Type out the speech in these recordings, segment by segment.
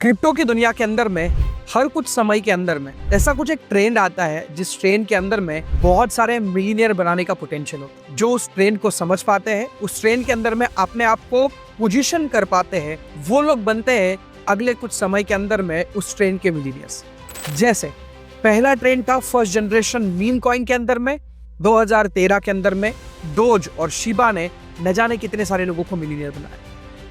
Crypto की दुनिया के अंदर में हर कुछ समय के अंदर में ऐसा कुछ एक ट्रेंड आता है जिस ट्रेंड के अंदर में बहुत सारे मिलियनियर बनाने का पोटेंशियल हो। जो उस ट्रेंड को समझ पाते हैं, उस ट्रेंड के अंदर में अपने आप को पोजीशन कर पाते हैं, वो लोग बनते हैं अगले कुछ समय के अंदर में उस ट्रेंड के मिलियनियर्स। जैसे पहला ट्रेंड था फर्स्ट जनरेशन मीम कॉइन के अंदर में 2013 के अंदर में डोज और शिबा ने न जाने कितने सारे लोगों को मिलियनियर बनाया।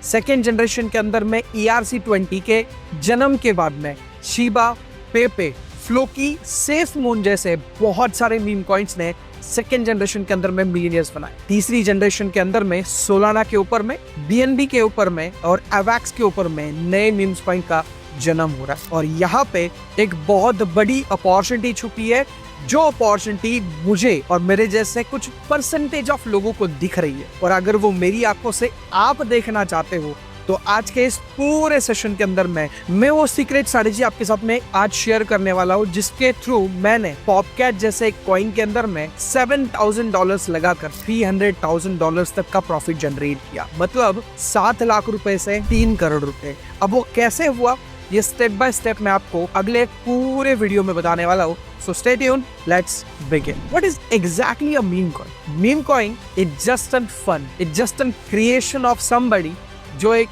सेकेंड जनरेशन के अंदर में ERC-20 के जन्म के बाद में शिबा, पेपे, फ्लोकी, सेफ मून जैसे बहुत सारे मीम कॉइन्स ने सेकेंड जनरेशन के अंदर में मिलियनियर्स बनाए। तीसरी जनरेशन के अंदर में सोलाना के ऊपर में, BNB के ऊपर में और एवैक्स के ऊपर में नए मीम्स कॉइन का जन्म हो रहा है। और यहाँ पे एक बहुत बड़ी अपॉर्चुनिटी छुपी है, जो अपॉर्चुनिटी मुझे और मेरे जैसे कुछ परसेंटेज ऑफ लोगों को दिख रही है। और अगर वो मेरी आंखों से आप देखना चाहते हो तो आज के इस पूरे सेशन के अंदर मैं वो सीक्रेट स्ट्रैटेजी आपके साथ में आज शेयर करने वाला हूँ, जिसके थ्रू मैंने पॉपकैट जैसे एक कॉइन के अंदर में $7,000 लगाकर $300,000 तक का प्रॉफिट जनरेट किया। मतलब 7 लाख रुपए से 3 करोड़ रुपए। अब वो कैसे हुआ, ये स्टेप बाय स्टेप मैं आपको अगले पूरे वीडियो में बताने वाला हूँ। So stay tuned, let's begin. What is exactly a meme coin? Meme coin is just a fun, it's just a creation of somebody जो एक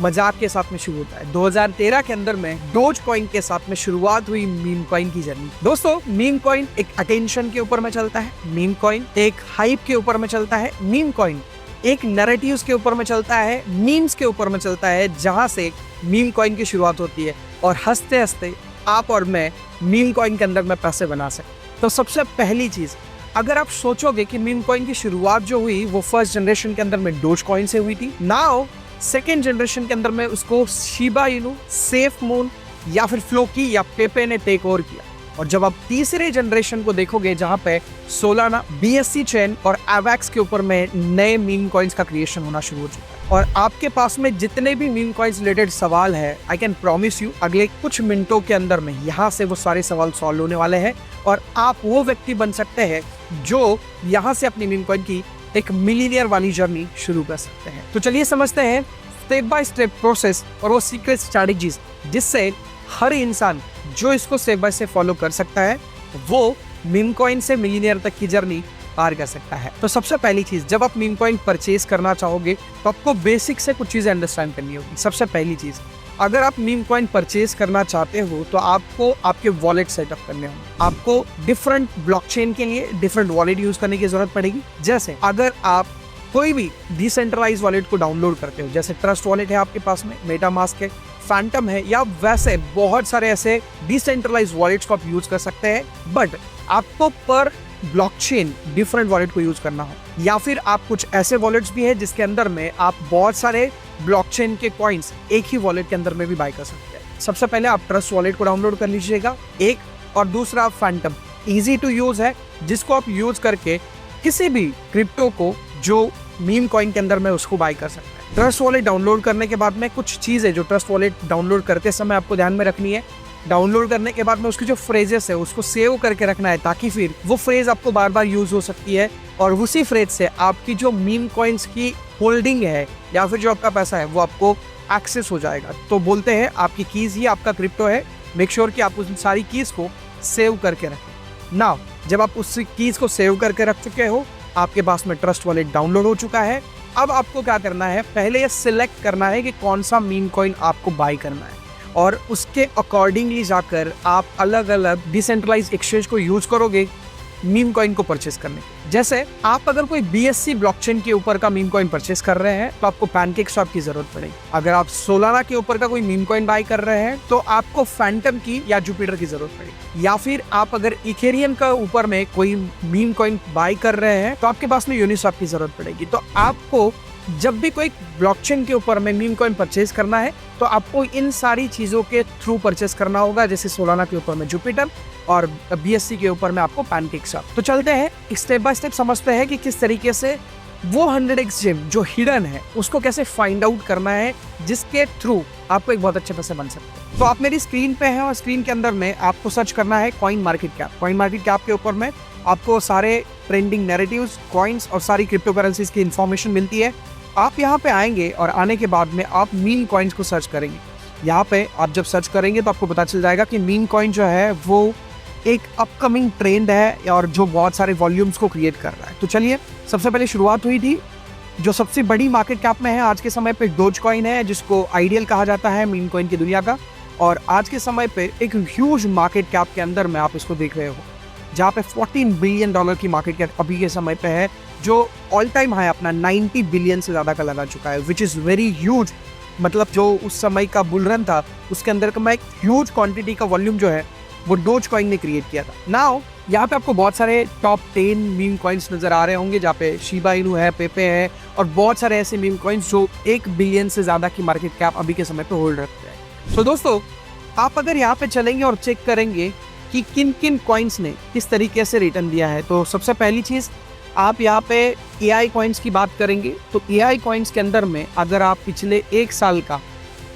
मजाक के साथ में शुरू होता है। 2013 के अंदर में डोज कॉइन के साथ में शुरुआत हुई मीम कॉइन की जर्नी। दोस्तों, मीम कॉइन एक अटेंशन के ऊपर में चलता है, मीम कॉइन एक हाइप के ऊपर में चलता है, मीम कॉइन एक नैरेटिव्स के ऊपर में चलता है, मीम्स के ऊपर में चलता है, जहां से मीम कॉइन की शुरुआत होती है। और हंसते हंसते आप और मैं मीम कॉइन के अंदर में पैसे बना सकते। तो सबसे पहली चीज, अगर आप सोचोगे कि मीम कॉइन की शुरुआत जो हुई वो फर्स्ट जनरेशन के अंदर में डोज कॉइन से हुई थी, नाउ सेकेंड जनरेशन के अंदर में उसको शिबा इनू, सेफ मून या फिर फ्लोकी या पेपे ने टेक ओवर किया। और जब आप तीसरे जनरेशन को देखोगे जहां पे सोलाना, BSC चेन और एवैक्स के ऊपर में नए मीम कॉइन्स का क्रिएशन होना शुरू हो चुका है। और आपके पास में जितने भी मीम कॉइन्स रिलेटेड सवाल है, आई कैन प्रॉमिस यू अगले कुछ मिनटों के अंदर में यहाँ से वो सारे सवाल सॉल्व होने वाले हैं और आप वो व्यक्ति बन सकते हैं जो यहाँ से अपनी मीम कॉइन की एक मिलियनियर वाली जर्नी शुरू कर सकते हैं। तो चलिए समझते हैं स्टेप बाय स्टेप प्रोसेस और वो सीक्रेट स्ट्रैटेजीज, जिससे हर इंसान जो इसको स्टेप बाय स्टेप फॉलो कर सकता है वो मीम कॉइन से मिलियनियर तक की जर्नी पार कर सकता है। तो सबसे पहली चीज, जब आप मीम कॉइन परचेज करना चाहोगे तो आपको बेसिक से कुछ चीजें अंडरस्टैंड करनी होगी। सबसे पहली चीज, अगर आप मीम कॉइन परचेज करना चाहते हो तो आपको आपके वॉलेट सेटअप करने होंगे। आपको डिफरेंट ब्लॉकचेन के लिए डिफरेंट वॉलेट यूज करने की जरूरत पड़ेगी। जैसे अगर आप कोई भी डिसेंट्रलाइज वॉलेट को डाउनलोड करते हो, जैसे ट्रस्ट वॉलेट है आपके पास में, मेटामास्क है, फैंटम है, या वैसे बहुत सारे ऐसे डिसेंट्रलाइज वॉलेट्स को आप यूज कर सकते हैं, बट आपको पर ब्लॉकचेन डिफरेंट वॉलेट को यूज करना हो। या फिर आप कुछ ऐसे वॉलेट्स भी हैं जिसके अंदर में आप बहुत सारे ब्लॉकचेन के कॉइन्स एक ही वॉलेट के अंदर में भी बाय कर सकते हैं। सबसे पहले आप ट्रस्ट वॉलेट को डाउनलोड कर लीजिएगा एक, और दूसरा फैंटम इजी टू यूज है, जिसको आप यूज करके किसी भी क्रिप्टो को जो मीम कॉइन के अंदर में उसको बाय कर सकते हैं। ट्रस्ट वॉलेट डाउनलोड करने के बाद में कुछ चीज़ है जो ट्रस्ट वॉलेट डाउनलोड करते समय आपको ध्यान में रखनी है। डाउनलोड करने के बाद में उसकी जो फ्रेजेस है उसको सेव करके रखना है, ताकि फिर वो फ्रेज आपको बार बार यूज हो सकती है और उसी फ्रेज से आपकी जो मीम कॉइन्स की होल्डिंग है या फिर जो आपका पैसा है वो आपको एक्सेस हो जाएगा। तो बोलते हैं आपकी कीज ही आपका क्रिप्टो है। मेक श्योर कि आप उन सारी कीज को सेव करके रखें। नाउ जब आप उस कीज को सेव करके रख चुके हो, आपके पास में ट्रस्ट वॉलेट डाउनलोड हो चुका है। अब आपको क्या करना है, पहले ये सिलेक्ट करना है कि कौन सा मीम कॉइन आपको बाय करना है और उसके अकॉर्डिंगली जाकर आप अलग अलग डिसेंट्रलाइज एक्सचेंज को यूज करोगे मीम कॉइन को परचेस करने के। जैसे आप अगर कोई BSC ब्लॉकचेन के ऊपर का मीम कॉइन परचेस कर रहे हैं तो आपको पैनकेकस्वैप की जरूरत पड़ेगी। अगर आप सोलाना के ऊपर का कोई मीम कॉइन बाय कर रहे हैं तो आपको फैंटम की या जुपिटर की जरूरत पड़ेगी। या फिर आप अगर इथेरियम का ऊपर में कोई मीम कॉइन बाय कर रहे हैं तो आपके पास में यूनिस्वैप की जरूरत पड़ेगी। तो आपको जब भी कोई ब्लॉकचेन के ऊपर में मीम कॉइन परचेज करना है तो आपको इन सारी चीज़ों के थ्रू परचेस करना होगा। जैसे सोलाना के ऊपर में जुपिटर और BSC के ऊपर में आपको पैनकेकस्वैप। तो चलते हैं स्टेप बाय स्टेप, समझते हैं कि किस तरीके से वो 100x जेम जो हिडन है उसको कैसे फाइंड आउट करना है, जिसके थ्रू आपको एक बहुत अच्छे पैसे बन सकते हैं। तो आप मेरी स्क्रीन पे हैं और स्क्रीन के अंदर में आपको सर्च करना है coin market cap. Coin market cap के ऊपर में आपको सारे ट्रेंडिंग नैरेटिव्स, कॉइन्स और सारी क्रिप्टो करेंसीज की इन्फॉर्मेशन मिलती है। आप यहाँ पे आएंगे और आने के बाद में आप मीम कॉइन्स को सर्च करेंगे। यहाँ पे आप जब सर्च करेंगे तो आपको पता चल जाएगा कि मीम कॉइन जो है वो एक अपकमिंग ट्रेंड है और जो बहुत सारे वॉल्यूम्स को क्रिएट कर रहा है। तो चलिए, सबसे पहले शुरुआत हुई थी जो सबसे बड़ी मार्केट कैप में है आज के समय पे डोज कॉइन है, जिसको आइडियल कहा जाता है मीम कॉइन की दुनिया का। और आज के समय पे एक ह्यूज मार्केट कैप के अंदर में आप इसको देख रहे हो, जहाँ पे $14 बिलियन की मार्केट कैप अभी के समय पे है, जो ऑल टाइम हाई अपना 90 बिलियन से ज़्यादा का लगा चुका है, विच इज़ वेरी ह्यूज। मतलब जो उस समय का बुल रन था उसके अंदर का एक ह्यूज क्वांटिटी का वॉल्यूम जो है वो डोज कॉइन ने क्रिएट किया था। नाउ यहाँ पे आपको बहुत सारे टॉप 10 मीम कॉइन्स नजर आ रहे होंगे, जहाँ पे शिबा इनू है, पेपे है और बहुत सारे ऐसे मीम कॉइन्स जो 1 बिलियन से ज़्यादा की मार्केट कैप अभी के समय पे होल्ड रखते हैं। तो दोस्तों, आप अगर यहाँ पे चलेंगे और चेक करेंगे कि किन किन कॉइन्स ने किस तरीके से रिटर्न दिया है, तो सबसे पहली चीज़ आप यहाँ पे AI कॉइन्स की बात करेंगे तो AI कॉइन्स के अंदर में अगर आप पिछले 1 साल का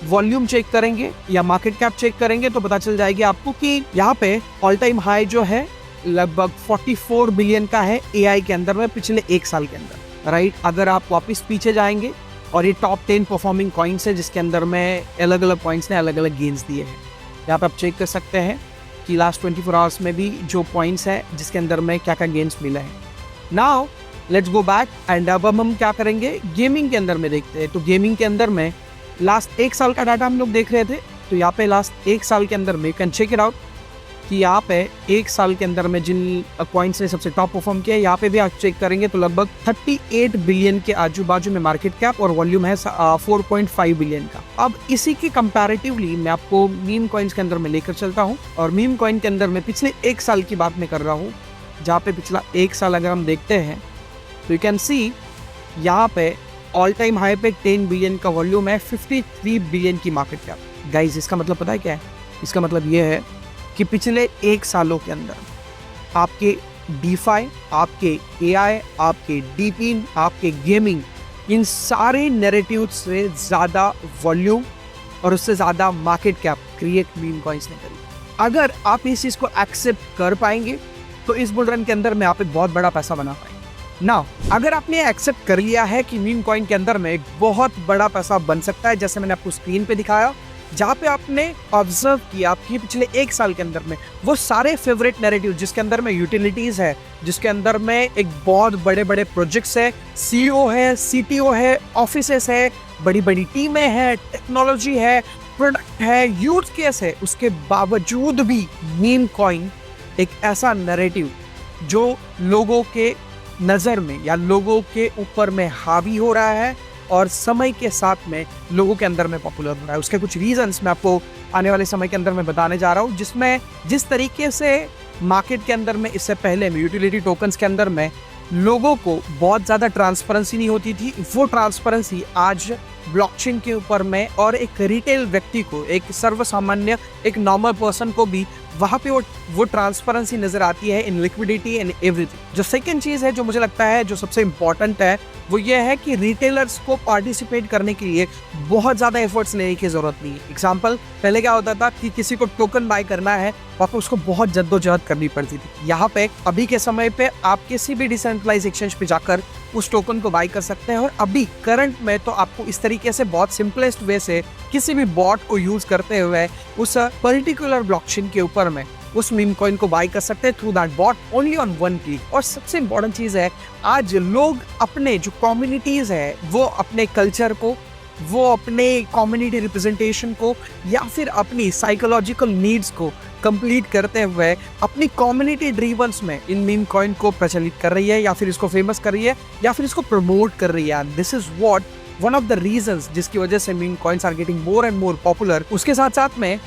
वॉल्यूम चेक करेंगे या मार्केट कैप चेक करेंगे तो पता चल जाएगी आपको कि यहाँ पे ऑल टाइम हाई जो है लगभग 44 बिलियन का है AI के अंदर में पिछले 1 साल के अंदर, राइट। अगर आप वापस पीछे जाएंगे और ये टॉप 10 परफॉर्मिंग कॉइन्स है जिसके अंदर में अलग अलग कॉइन्स ने अलग अलग गेन्स दिए हैं। यहाँ पे आप चेक कर सकते हैं कि लास्ट 24 आवर्स में भी जो पॉइंट्स है जिसके अंदर में क्या क्या गेन्स मिला है। Now let's go back and अब हम क्या करेंगे, गेमिंग के अंदर में देखते हैं। तो गेमिंग के अंदर में लास्ट 1 साल का डाटा हम लोग देख रहे थे, तो यहाँ पे लास्ट 1 साल के अंदर में कैन चेक इट आउट कि यहाँ पे 1 साल के अंदर में जिन कॉइन्स ने सबसे टॉप परफॉर्म किया, यहाँ पे भी आप चेक करेंगे तो लगभग 38 बिलियन के आजू बाजू में मार्केट कैप और वॉल्यूम है 4.5 बिलियन का। अब इसी के कंपैरेटिवली मैं आपको मीम कॉइन्स के अंदर में लेकर चलता हूँ और मीम कॉइन के अंदर में पिछले 1 साल की बात मैं कर रहा हूँ, जहाँ पे पिछला 1 साल अगर हम देखते हैं तो यू कैन सी यहाँ पे ऑल टाइम हाई पे 10 बिलियन का वॉल्यूम है, 53 बिलियन की मार्केट कैप। गाइज, इसका मतलब पता है क्या है? इसका मतलब ये है कि पिछले 1 सालों के अंदर आपके DeFi, आपके AI, आपके डीपिन, आपके गेमिंग, इन सारे नैरेटिव से ज़्यादा वॉल्यूम और उससे ज़्यादा market cap create meme coins ने करी। अगर आप इस चीज़ को एक्सेप्ट कर पाएंगे तो इस बुल रन के अंदर में आप एक बहुत बड़ा पैसा बना पाएंगे। नाउ अगर आपने एक्सेप्ट कर लिया है कि मीम कॉइन के अंदर में एक बहुत बड़ा पैसा बन सकता है, जैसे मैंने आपको स्क्रीन पे दिखाया, जहाँ पे आपने ऑब्जर्व किया कि पिछले 1 साल के अंदर में वो सारे फेवरेट नैरेटिव जिसके अंदर में यूटिलिटीज़ है, जिसके अंदर में एक बहुत बड़े बड़े प्रोजेक्ट्स है, CEO है, CTO है, ऑफिसेस है, बड़ी बड़ी टीमें हैं, टेक्नोलॉजी है, प्रोडक्ट है, यूज केस है, उसके बावजूद भी मीम कॉइन एक ऐसा नैरेटिव जो लोगों के नज़र में या लोगों के ऊपर में हावी हो रहा है और समय के साथ में लोगों के अंदर में पॉपुलर हो रहा है। उसके कुछ रीजंस मैं आपको आने वाले समय के अंदर में बताने जा रहा हूँ, जिसमें जिस तरीके से मार्केट के अंदर में इससे पहले में यूटिलिटी टोकन्स के अंदर में लोगों को बहुत ज़्यादा ट्रांसपेरेंसी नहीं होती थी, वो ट्रांसपेरेंसी आज ब्लॉकचेन के ऊपर में और एक रिटेल व्यक्ति को, एक सर्वसामान्य, एक नॉर्मल पर्सन को भी वहाँ पे वो ट्रांसपेरेंसी नज़र आती है इन लिक्विडिटी एंड एवरीथिंग। जो सेकंड चीज़ है जो मुझे लगता है जो सबसे इम्पॉर्टेंट है वो ये है कि रिटेलर्स को पार्टिसिपेट करने के लिए बहुत ज़्यादा एफर्ट्स लेने की ज़रूरत नहीं है। एग्जाम्पल, पहले क्या होता था कि किसी को टोकन बाय करना है वहाँ पे उसको बहुत जद्दोजहद करनी पड़ती थी। यहाँ पे अभी के समय पे आप किसी भी डिसेंट्रलाइज एक्सचेंज पे जाकर उस टोकन को बाय कर सकते हैं और अभी करंट में तो आपको इस तरीके से बहुत सिंपलेस्ट वे से किसी भी बॉट को यूज करते हुए उस पर्टिकुलर ब्लॉकचेन के ऊपर में उस मीम कॉइन को बाय कर सकते हैं through that bot only on 1 click. और सबसे इम्पोर्टेंट चीज़ है, आज लोग अपने जो कम्युनिटीज़ है वो अपने कल्चर को, वो अपने कम्युनिटी रिप्रेजेंटेशन को या फिर अपनी साइकोलॉजिकल नीड्स को कंप्लीट करते हुए अपनी कम्युनिटी ड्रीवंस में इन मीम कॉइन को प्रचलित कर रही है या फिर इसको फेमस कर रही है या फिर इसको प्रमोट कर रही है। This is what one of the reasons जिसकी वजह से meme coins are getting more and more popular. उसके साथ साथ में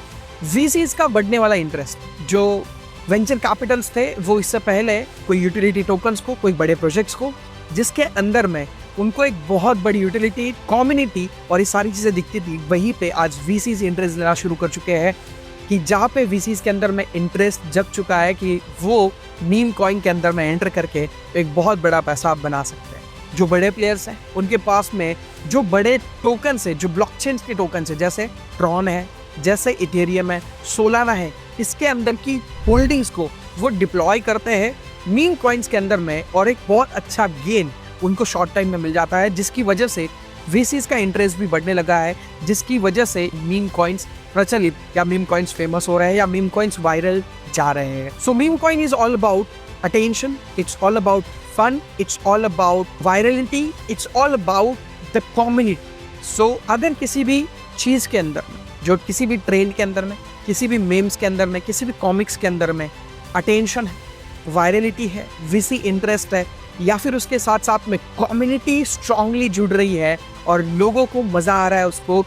VCs का बढ़ने वाला इंटरेस्ट, जो वेंचर कैपिटल्स थे वो इससे पहले कोई यूटिलिटी टोकन्स को, कोई बड़े प्रोजेक्ट्स को जिसके अंदर में उनको एक बहुत बड़ी यूटिलिटी, कम्युनिटी और ये सारी चीज़ें दिखती थी, वहीं पे आज VCs इंटरेस्ट लेना शुरू कर चुके हैं कि जहाँ पे VCs के अंदर में इंटरेस्ट जग चुका है कि वो मीम कॉइन के अंदर में एंटर करके एक बहुत बड़ा पैसा आप बना सकते हैं। जो बड़े प्लेयर्स हैं उनके पास में जो बड़े टोकन्स है, जो ब्लॉकचेन के टोकन्स है, जैसे ट्रॉन है, जैसे इथेरियम है, सोलाना है, इसके अंदर की होल्डिंग्स को वो डिप्लॉय करते हैं मीम कॉइन्स के अंदर में और एक बहुत अच्छा गेन उनको शॉर्ट टाइम में मिल जाता है, जिसकी वजह से VCs का इंटरेस्ट भी बढ़ने लगा है, जिसकी वजह से मीम कॉइन्स प्रचलित या मीम कॉइन्स फेमस हो रहे हैं या मीम कॉइन्स वायरल जा रहे हैं। So meme coin is all about attention, it's all about fun, it's all about virality, it's all about the community. So अगर किसी भी चीज के अंदर में, जो किसी भी ट्रेंड के अंदर में, किसी भी मेम्स के अंदर में, किसी भी कॉमिक्स के अंदर में अटेंशन है, वायरलिटी है, VC इंटरेस्ट है, या फिर उसके साथ साथ में कम्युनिटी स्ट्रांगली जुड़ रही है और लोगों को मजा आ रहा है उसको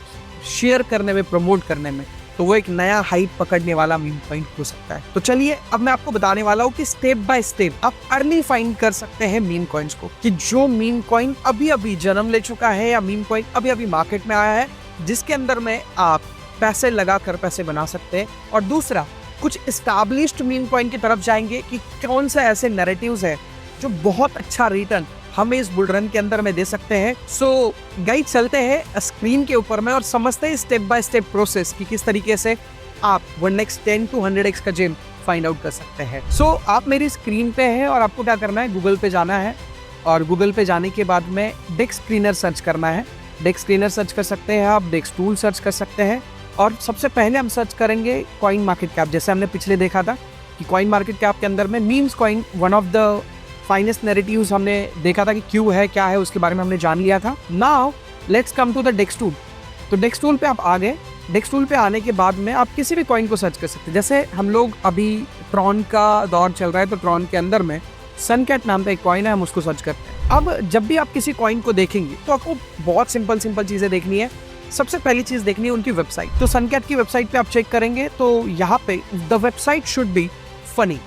शेयर करने में, प्रमोट करने में, तो वो एक नया हाइप पकड़ने वाला मीम कॉइन हो सकता है। तो चलिए अब मैं आपको बताने वाला हूँ कि स्टेप बाय स्टेप आप अर्ली फाइंड कर सकते हैं मीम कॉइन्स को, कि जो मीम कॉइन अभी अभी जन्म ले चुका है या मीम कॉइन अभी अभी मार्केट में आया है, जिसके अंदर में आप पैसे लगा कर पैसे बना सकते हैं। और दूसरा, कुछ एस्टैब्लिश्ड मीम कॉइन की तरफ जाएंगे कि कौन से ऐसे नैरेटिव्स है जो बहुत अच्छा रिटर्न हमें इस बुल रन के अंदर में दे सकते हैं। सो गाइस, चलते हैं स्क्रीन के ऊपर में और समझते हैं स्टेप बाय स्टेप प्रोसेस कि किस तरीके से आप 1x 10 to 100x का जेम फाइंड आउट कर सकते हैं। सो आप मेरी स्क्रीन पे हैं और आपको क्या करना है, गूगल पे जाना है और गूगल पे जाने के बाद में डेक्स स्क्रीनर सर्च करना है। डेक्स स्क्रीनर सर्च कर सकते हैं आप, डेक्स टूल सर्च कर सकते हैं और सबसे पहले हम सर्च करेंगे कॉइन मार्केट कैप। जैसे हमने पिछले देखा था कि कॉइन मार्केट कैप के अंदर में memes coin one of the finest narratives हमने देखा था कि क्यों है, क्या है, उसके बारे में हमने जान लिया था। Now let's come to the DEX tool. तो डेक्स टूल पे आप आ गए। डेक्स टूल पे आने के बाद में आप किसी भी कॉइन को सर्च कर सकते हैं। जैसे हम लोग अभी ट्रॉन का दौर चल रहा है, तो ट्रॉन के अंदर में सनकैट नाम का एक कॉइन है, हम उसको सर्च करते हैं। अब जब भी आप किसी कॉइन को देखेंगे तो आपको बहुत सिंपल चीज़ें देखनी है। सबसे पहली चीज़ देखनी है उनकी वेबसाइट। तो सनकैट की वेबसाइट पे आप चेक करेंगे तो यहाँ पे the website should be funny,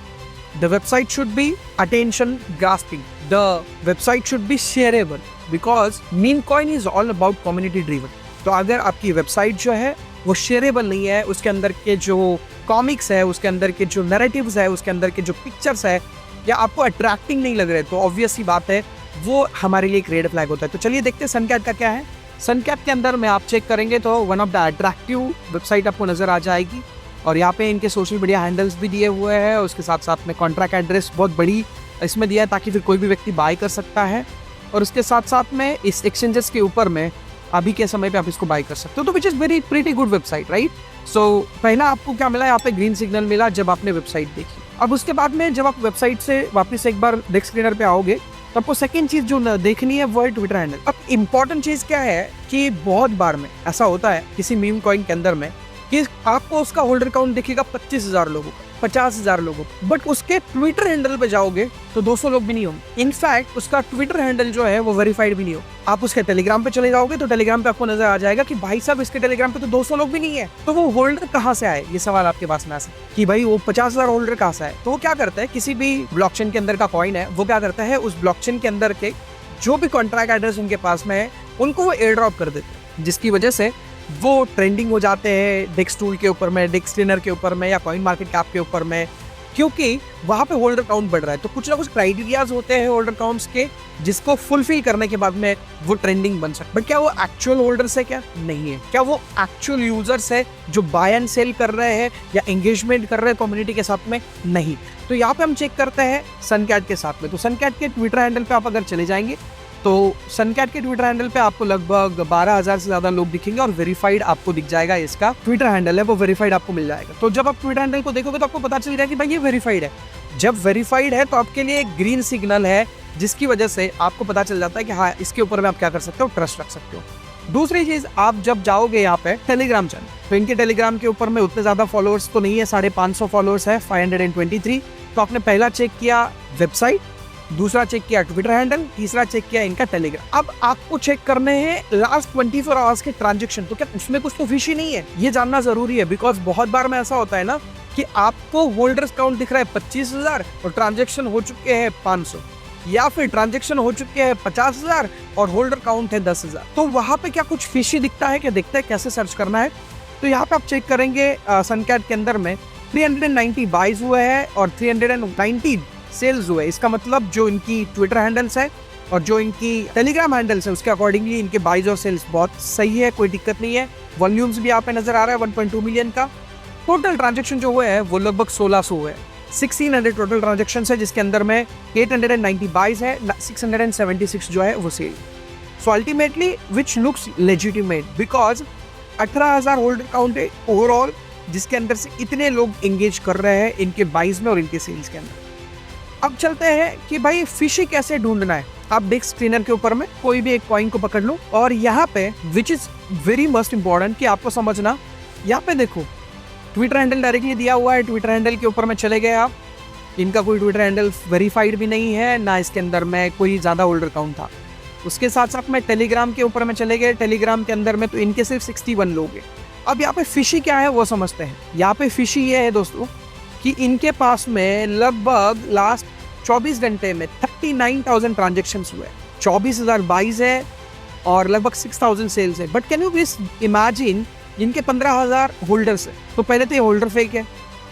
the website should be attention grasping, the website should be shareable because meme coin is all about community driven। तो अगर आपकी वेबसाइट जो है वो शेयरेबल नहीं है, उसके अंदर के जो कॉमिक्स है, उसके अंदर के जो नैरेटिव्स है, उसके अंदर के जो पिक्चर्स है, या आपको अट्रैक्टिंग नहीं लग रहे, तो ऑब्वियस सी बात है वो हमारे लिए एक रेड फ्लैग होता है। तो चलिए देखते हैं सनकैट का क्या है। सनकैट के अंदर में आप चेक करेंगे तो one of the attractive website आपको नजर आ जाएगी और यहाँ पे इनके सोशल मीडिया हैंडल्स भी दिए हुए हैं। उसके साथ साथ में कॉन्ट्रैक्ट एड्रेस बहुत बड़ी इसमें दिया है ताकि फिर कोई भी व्यक्ति बाय कर सकता है। और उसके साथ साथ में इस एक्सचेंजेस के ऊपर में अभी के समय पे आप इसको बाय कर सकते हो, तो which is very pretty good website, right. So पहला आपको क्या मिला, यहाँ पे ग्रीन सिग्नल मिला जब आपने वेबसाइट देखी। अब उसके बाद में जब आप वेबसाइट से वापस एक बार डेस्क स्क्रीनर पे आओगे तो आपको सेकंड चीज जो देखनी है वो है ट्विटर हैंडल। अब इंपॉर्टेंट चीज क्या है कि बहुत बार में ऐसा होता है किसी मीम कॉइन के अंदर में कि आपको उसका होल्डर काउंट दिखेगा 25,000 लोगों का, 50,000 लोगों का, बट उसके ट्विटर हैंडल पे जाओगे तो 200 लोग भी नहीं होंगे। इनफैक्ट उसका ट्विटर हैंडल जो है वो वेरीफाइड भी नहीं हो। आप उसके टेलीग्राम पे चले जाओगे तो टेलीग्राम पे आपको नजर आ जाएगा कि भाई साहब इसके टेलीग्राम पे तो 200 लोग भी नहीं है, तो वो होल्डर कहाँ से आए, ये सवाल आपके पास में आ सकता है कि भाई वो 50,000 होल्डर कहाँ से आए। तो वो क्या करता है, किसी भी ब्लॉकचेन के अंदर का कॉइन है वो क्या करता है, उस ब्लॉकचेन के अंदर के जो भी कॉन्ट्रैक्ट एड्रेस उनके पास में है उनको वो एयर ड्रॉप कर देते हैं, जिसकी वजह से वो ट्रेंडिंग हो जाते हैं डेक्स टूल के ऊपर में, डेक्स स्क्रीनर के ऊपर में या कॉइन मार्केट कैप के ऊपर में, क्योंकि वहाँ पे होल्डर काउंट बढ़ रहा है। तो कुछ ना कुछ क्राइटेरियाज होते हैं होल्डर काउंट्स के जिसको फुलफिल करने के बाद में वो ट्रेंडिंग बन सकता है। बट क्या वो एक्चुअल होल्डर्स है, क्या नहीं है, क्या वो एक्चुअल यूजर्स है जो बाय एंड सेल कर रहे हैं या एंगेजमेंट कर रहे हैं कम्युनिटी के साथ में, नहीं। तो यहाँ पे हम चेक करते हैं सनकैट के साथ में। तो सनकैट के ट्विटर हैंडल पे आप अगर चले जाएंगे तो सनकैट के ट्विटर हैंडल पे आपको लगभग 12,000 से ज्यादा लोग दिखेंगे और वेरीफाइड आपको दिख जाएगा, इसका ट्विटर हैंडल है वो वेरीफाइड आपको मिल जाएगा। तो जब आप ट्विटर हैंडल को देखोगे तो आपको पता चल जाएगा कि भाई ये वेरीफाइड है। जब वेरीफाइड है तो आपके लिए एक ग्रीन सिग्नल है जिसकी वजह से आपको पता चल जाता है कि हाँ इसके ऊपर में आप क्या कर सकते हो, ट्रस्ट रख सकते हो। दूसरी चीज, आप जब जाओगे यहाँ पे टेलीग्राम चैनल, तो इनके टेलीग्राम के ऊपर में उतने ज्यादा फॉलोअर्स तो नहीं है, 550 फॉलोअर्स है, 523। तो आपने पहला चेक किया वेबसाइट, दूसरा चेक किया ट्विटर हैंडल, तीसरा चेक किया इनका टेलीग्राम। अब आपको चेक करने हैं लास्ट 24 आवर्स के ट्रांजैक्शन, तो क्या उसमें कुछ तो फिशी नहीं है, ये जानना जरूरी है। बिकॉज बहुत बार में ऐसा होता है ना कि आपको होल्डर्स काउंट दिख रहा है 25,000 और ट्रांजैक्शन हो चुके हैं 500, या फिर ट्रांजैक्शन हो चुके हैं 50,000 और होल्डर काउंट है 10,000। तो वहां पे क्या कुछ फिशी दिखता है, क्या दिखता है, कैसे सर्च करना है। तो यहाँ पे आप चेक करेंगे सनकैट के अंदर में 390 बाइज हुए हैं और 390 सेल्स हुए। इसका मतलब जो इनकी ट्विटर हैंडल्स है और जो इनकी टेलीग्राम हैंडल्स है उसके अकॉर्डिंगली इनके बाइज और सेल्स बहुत सही है, कोई दिक्कत नहीं है। वॉल्यूम्स भी यहाँ पे नजर आ रहा है 1.2 मिलियन का। टोटल ट्रांजैक्शन जो हुए हैं वो लगभग 1600 हुए हैं। 1600 टोटल ट्रांजैक्शन है जिसके अंदर में 890 बाइज है, 676 जो है वो sell. So ultimately which looks legitimate because 18,000 holder count है ओवरऑल, जिसके अंदर से इतने लोग एंगेज कर रहे हैं इनके बाइज में और इनके सेल्स के अंदर। अब चलते हैं कि भाई फिशी कैसे ढूंढना है। आप देख स्क्रीनर के ऊपर में कोई भी एक कॉइन को पकड़ लो और यहाँ पे which is very most important कि आपको समझना, यहाँ पे देखो ट्विटर हैंडल डायरेक्टली दिया हुआ है। ट्विटर हैंडल के ऊपर में चले गए आप, इनका कोई ट्विटर हैंडल वेरीफाइड भी नहीं है, ना इसके अंदर में कोई ज़्यादा होल्डर काउंट था। उसके साथ साथ में टेलीग्राम के ऊपर में चले गए, टेलीग्राम के अंदर में तो इनके सिर्फ 61 लोग हैं। अब यहाँ पे फिशी क्या है वो समझते हैं। यहाँ पे फिशी ये है दोस्तों कि इनके पास में लगभग लास्ट 24 घंटे में 39,000 ट्रांजेक्शन हुए, 24,000 बाइज है और लगभग 6,000 सेल्स है। But can you please imagine इनके 15,000 होल्डर्स है। तो पहले तो ये होल्डर फेक है,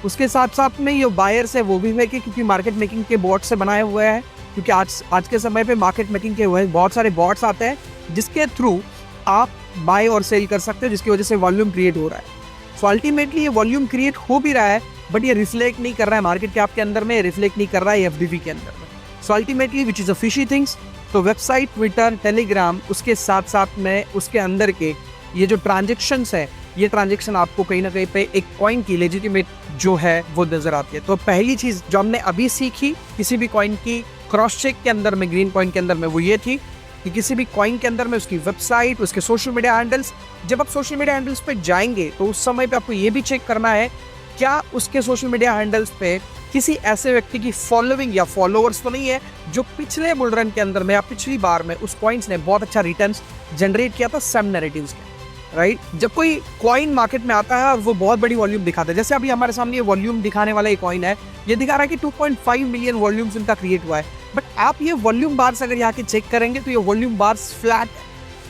उसके साथ साथ में ये बायर्स है वो भी फेक है, क्योंकि मार्केट मेकिंग के बॉट से बनाए हुए हैं। क्योंकि आज के समय पे मार्केट मेकिंग के बहुत सारे बॉट्स आते हैं जिसके थ्रू आप बाय और सेल कर सकते हो, जिसकी वजह से वॉल्यूम क्रिएट हो रहा है। सो अल्टीमेटली ये वॉल्यूम क्रिएट हो भी रहा है बट ये रिफ्लेक्ट नहीं कर रहा है मार्केट कैप के अंदर में, रिफ्लेक्ट नहीं कर रहा है एफडीवी के अंदर में। सो ultimately which is a fishy things. तो वेबसाइट, ट्विटर, टेलीग्राम, उसके साथ साथ में उसके अंदर के ये जो ट्रांजेक्शन्स है, ये ट्रांजेक्शन आपको कहीं ना कहीं पे एक कॉइन की लेजिटिमेट जो है वो नजर आती है। तो पहली चीज़ जो हमने अभी सीखी किसी भी कॉइन की क्रॉस चेक के अंदर में, ग्रीन कॉइन के अंदर में, वो ये थी कि किसी भी कॉइन के अंदर में उसकी वेबसाइट, उसके सोशल मीडिया हैंडल्स, जब आप सोशल मीडिया हैंडल्स पे जाएंगे तो उस समय पे आपको ये भी चेक करना है क्या उसके सोशल मीडिया हैंडल्स पे किसी ऐसे व्यक्ति की फॉलोइंग या फॉलोअर्स तो नहीं है जो पिछले बुल रन के अंदर में या पिछली बार में उस कॉइन्स ने बहुत अच्छा रिटर्न्स जनरेट किया था सेम नैरेटिव्स के, राइट। जब कोई कॉइन मार्केट में आता है और वो बहुत बड़ी वॉल्यूम दिखाता है, जैसे अभी हमारे सामने ये वॉल्यूम दिखाने वाला ये कॉइन है, ये दिखा रहा है कि 2.5 मिलियन वॉल्यूम्स इनका क्रिएट हुआ है। बट आप ये वॉल्यूम बार्स अगर यहाँ के चेक करेंगे तो ये वॉल्यूम बार्स फ्लैट,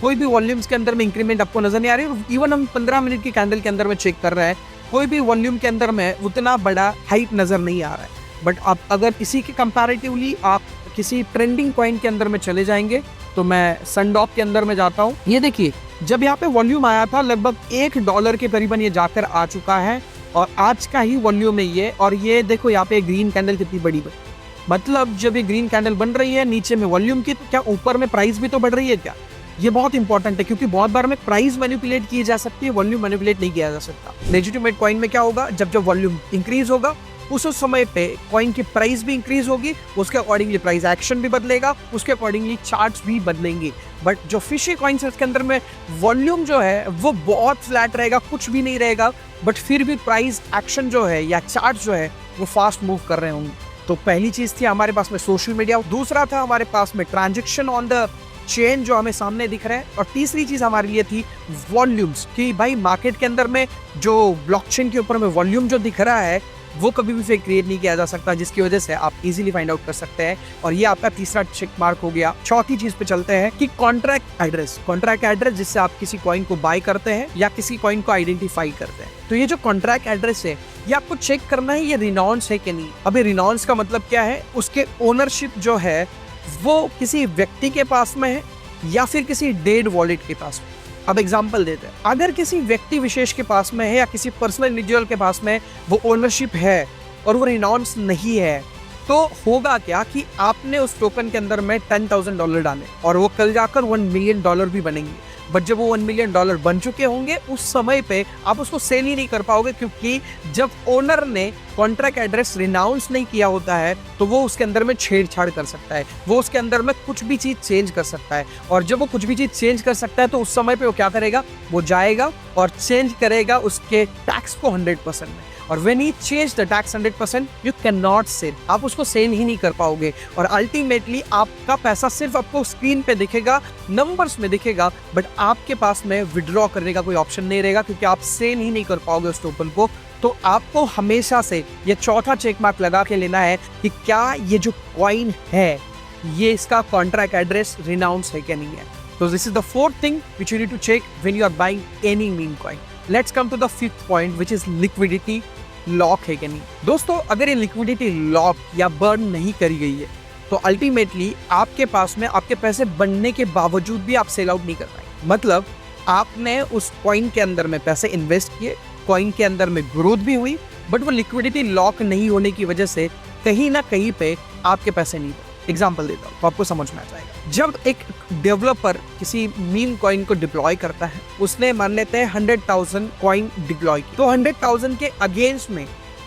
कोई भी वॉल्यूम्स के अंदर में इंक्रीमेंट आपको नजर नहीं आ रही। इवन हम 15 मिनट की कैंडल के अंदर में चेक कर रहे हैं, कोई भी वॉल्यूम के अंदर में उतना बड़ा हाइट नजर नहीं आ रहा है। बट आप अगर इसी के कंपैरेटिवली आप किसी ट्रेंडिंग कॉइन के अंदर में चले जाएंगे, तो मैं सनडॉक के अंदर में जाता हूँ। ये देखिए जब यहाँ पे वॉल्यूम आया था लगभग $1 के करीबन ये जाकर आ चुका है और आज का ही वॉल्यूम है ये। और ये देखो यहाँ पे ग्रीन कैंडल कितनी बड़ी बनी, मतलब जब ये ग्रीन कैंडल बन रही है नीचे में वॉल्यूम की, तो क्या ऊपर में प्राइस भी तो बढ़ रही है क्या? ये बहुत इंपॉर्टेंट है क्योंकि बहुत बार में प्राइस मैनिपुलेट की जा सकती है, वॉल्यूम मैनिपुलेट नहीं किया जा सकता। लेजिटिमेट कॉइन में क्या होगा, जब वॉल्यूम इंक्रीज होगा उस समय पे कॉइन की प्राइस भी इंक्रीज होगी, उसके अकॉर्डिंगली प्राइस एक्शन भी बदलेगा, उसके अकॉर्डिंगली चार्ट्स भी बदलेंगे। बट जो फिशी कॉइन्स है उसके अंदर में वॉल्यूम जो है वो बहुत फ्लैट रहेगा, कुछ भी नहीं रहेगा, बट फिर भी प्राइस एक्शन जो है या चार्ट जो है वो फास्ट मूव कर रहे होंगे। तो पहली चीज थी हमारे पास में सोशल मीडिया, दूसरा था हमारे पास में ट्रांजेक्शन ऑन द चेन जो हमें सामने दिख रहा है, और तीसरी चीज हमारे लिए थी वॉल्यूम्स कि भाई मार्केट के अंदर में जो ब्लॉकचेन के ऊपर में वॉल्यूम जो दिख रहा है वो कभी भी फेक क्रिएट नहीं किया जा सकता, जिसकी वजह से आप इजीली फाइंड आउट कर सकते हैं। और ये आपका तीसरा चेक मार्क हो गया। चौथी चीज पे चलते हैं कि कॉन्ट्रैक्ट एड्रेस, कॉन्ट्रैक्ट एड्रेस जिससे आप किसी कॉइन को बाय करते हैं या किसी कॉइन को आइडेंटिफाई करते हैं। तो ये जो कॉन्ट्रैक्ट एड्रेस है ये आपको चेक करना है ये रिनाउंस है कि नहीं। अब ये रिनाउंस का मतलब क्या है, उसके ओनरशिप जो है वो किसी व्यक्ति के पास में है या फिर किसी डेड वॉलेट के पास में। अब एग्जांपल देते हैं, अगर किसी व्यक्ति विशेष के पास में है या किसी पर्सनल इंडिविजुअल के पास में वो ओनरशिप है और वो रिनाउंस नहीं है, तो होगा क्या कि आपने उस टोकन के अंदर में $10,000 डाले और वो कल जाकर $1 मिलियन भी बनेंगे। बट जब वो $1 मिलियन बन चुके होंगे उस समय पे आप उसको सेल ही नहीं कर पाओगे, क्योंकि जब ओनर ने कॉन्ट्रैक्ट एड्रेस रिनाउंस नहीं किया होता है तो वो उसके अंदर में छेड़छाड़ कर सकता है, वो उसके अंदर में कुछ भी चीज़ चेंज कर सकता है। और जब वो कुछ भी चीज़ चेंज कर सकता है तो उस समय पे वो क्या करेगा, वो जाएगा और चेंज करेगा उसके टैक्स को 100% में। और when he change the tax 100%, you can not sell, आप उसको सेल ही नहीं कर पाओगे। और अल्टीमेटली आपका पैसा सिर्फ आपको स्क्रीन पे दिखेगा, नंबर्स में दिखेगा, बट आपके पास में विड्रॉ करने का कोई ऑप्शन नहीं रहेगा, क्योंकि आप सेल ही नहीं कर पाओगे उस टोकन को। तो आपको हमेशा से ये चौथा चेक मार्क लगा के लेना है कि क्या ये जो कॉइन है ये इसका कॉन्ट्रैक्ट एड्रेस रिनाउंस है क्या नहीं है। तो this is the fourth thing which you need to check when you are buying any meme coin. Let's come to the fifth point which is liquidity lock है क्या नहीं। दोस्तों अगर ये लिक्विडिटी लॉक या बर्न नहीं करी गई है तो अल्टीमेटली आपके पास में आपके पैसे बनने के बावजूद भी आप सेल आउट नहीं कर पाएंगे। मतलब आपने उस कॉइन के अंदर में पैसे इन्वेस्ट किए, कॉइन के अंदर में ग्रोथ भी हुई, बट वो लिक्विडिटी लॉक नहीं होने की वजह से कहीं ना कहीं पे आपके पैसे नहीं बने। एग्जाम्पल देता हूँ तो आपको समझ में आ जाएगा। जब एक डेवलपर किसी मीम कॉइन को डिप्लॉय करता है, उसने मान लेते हैं 100,000 कॉइन डिप्लॉय की, तो 100,000 के अगेंस्ट में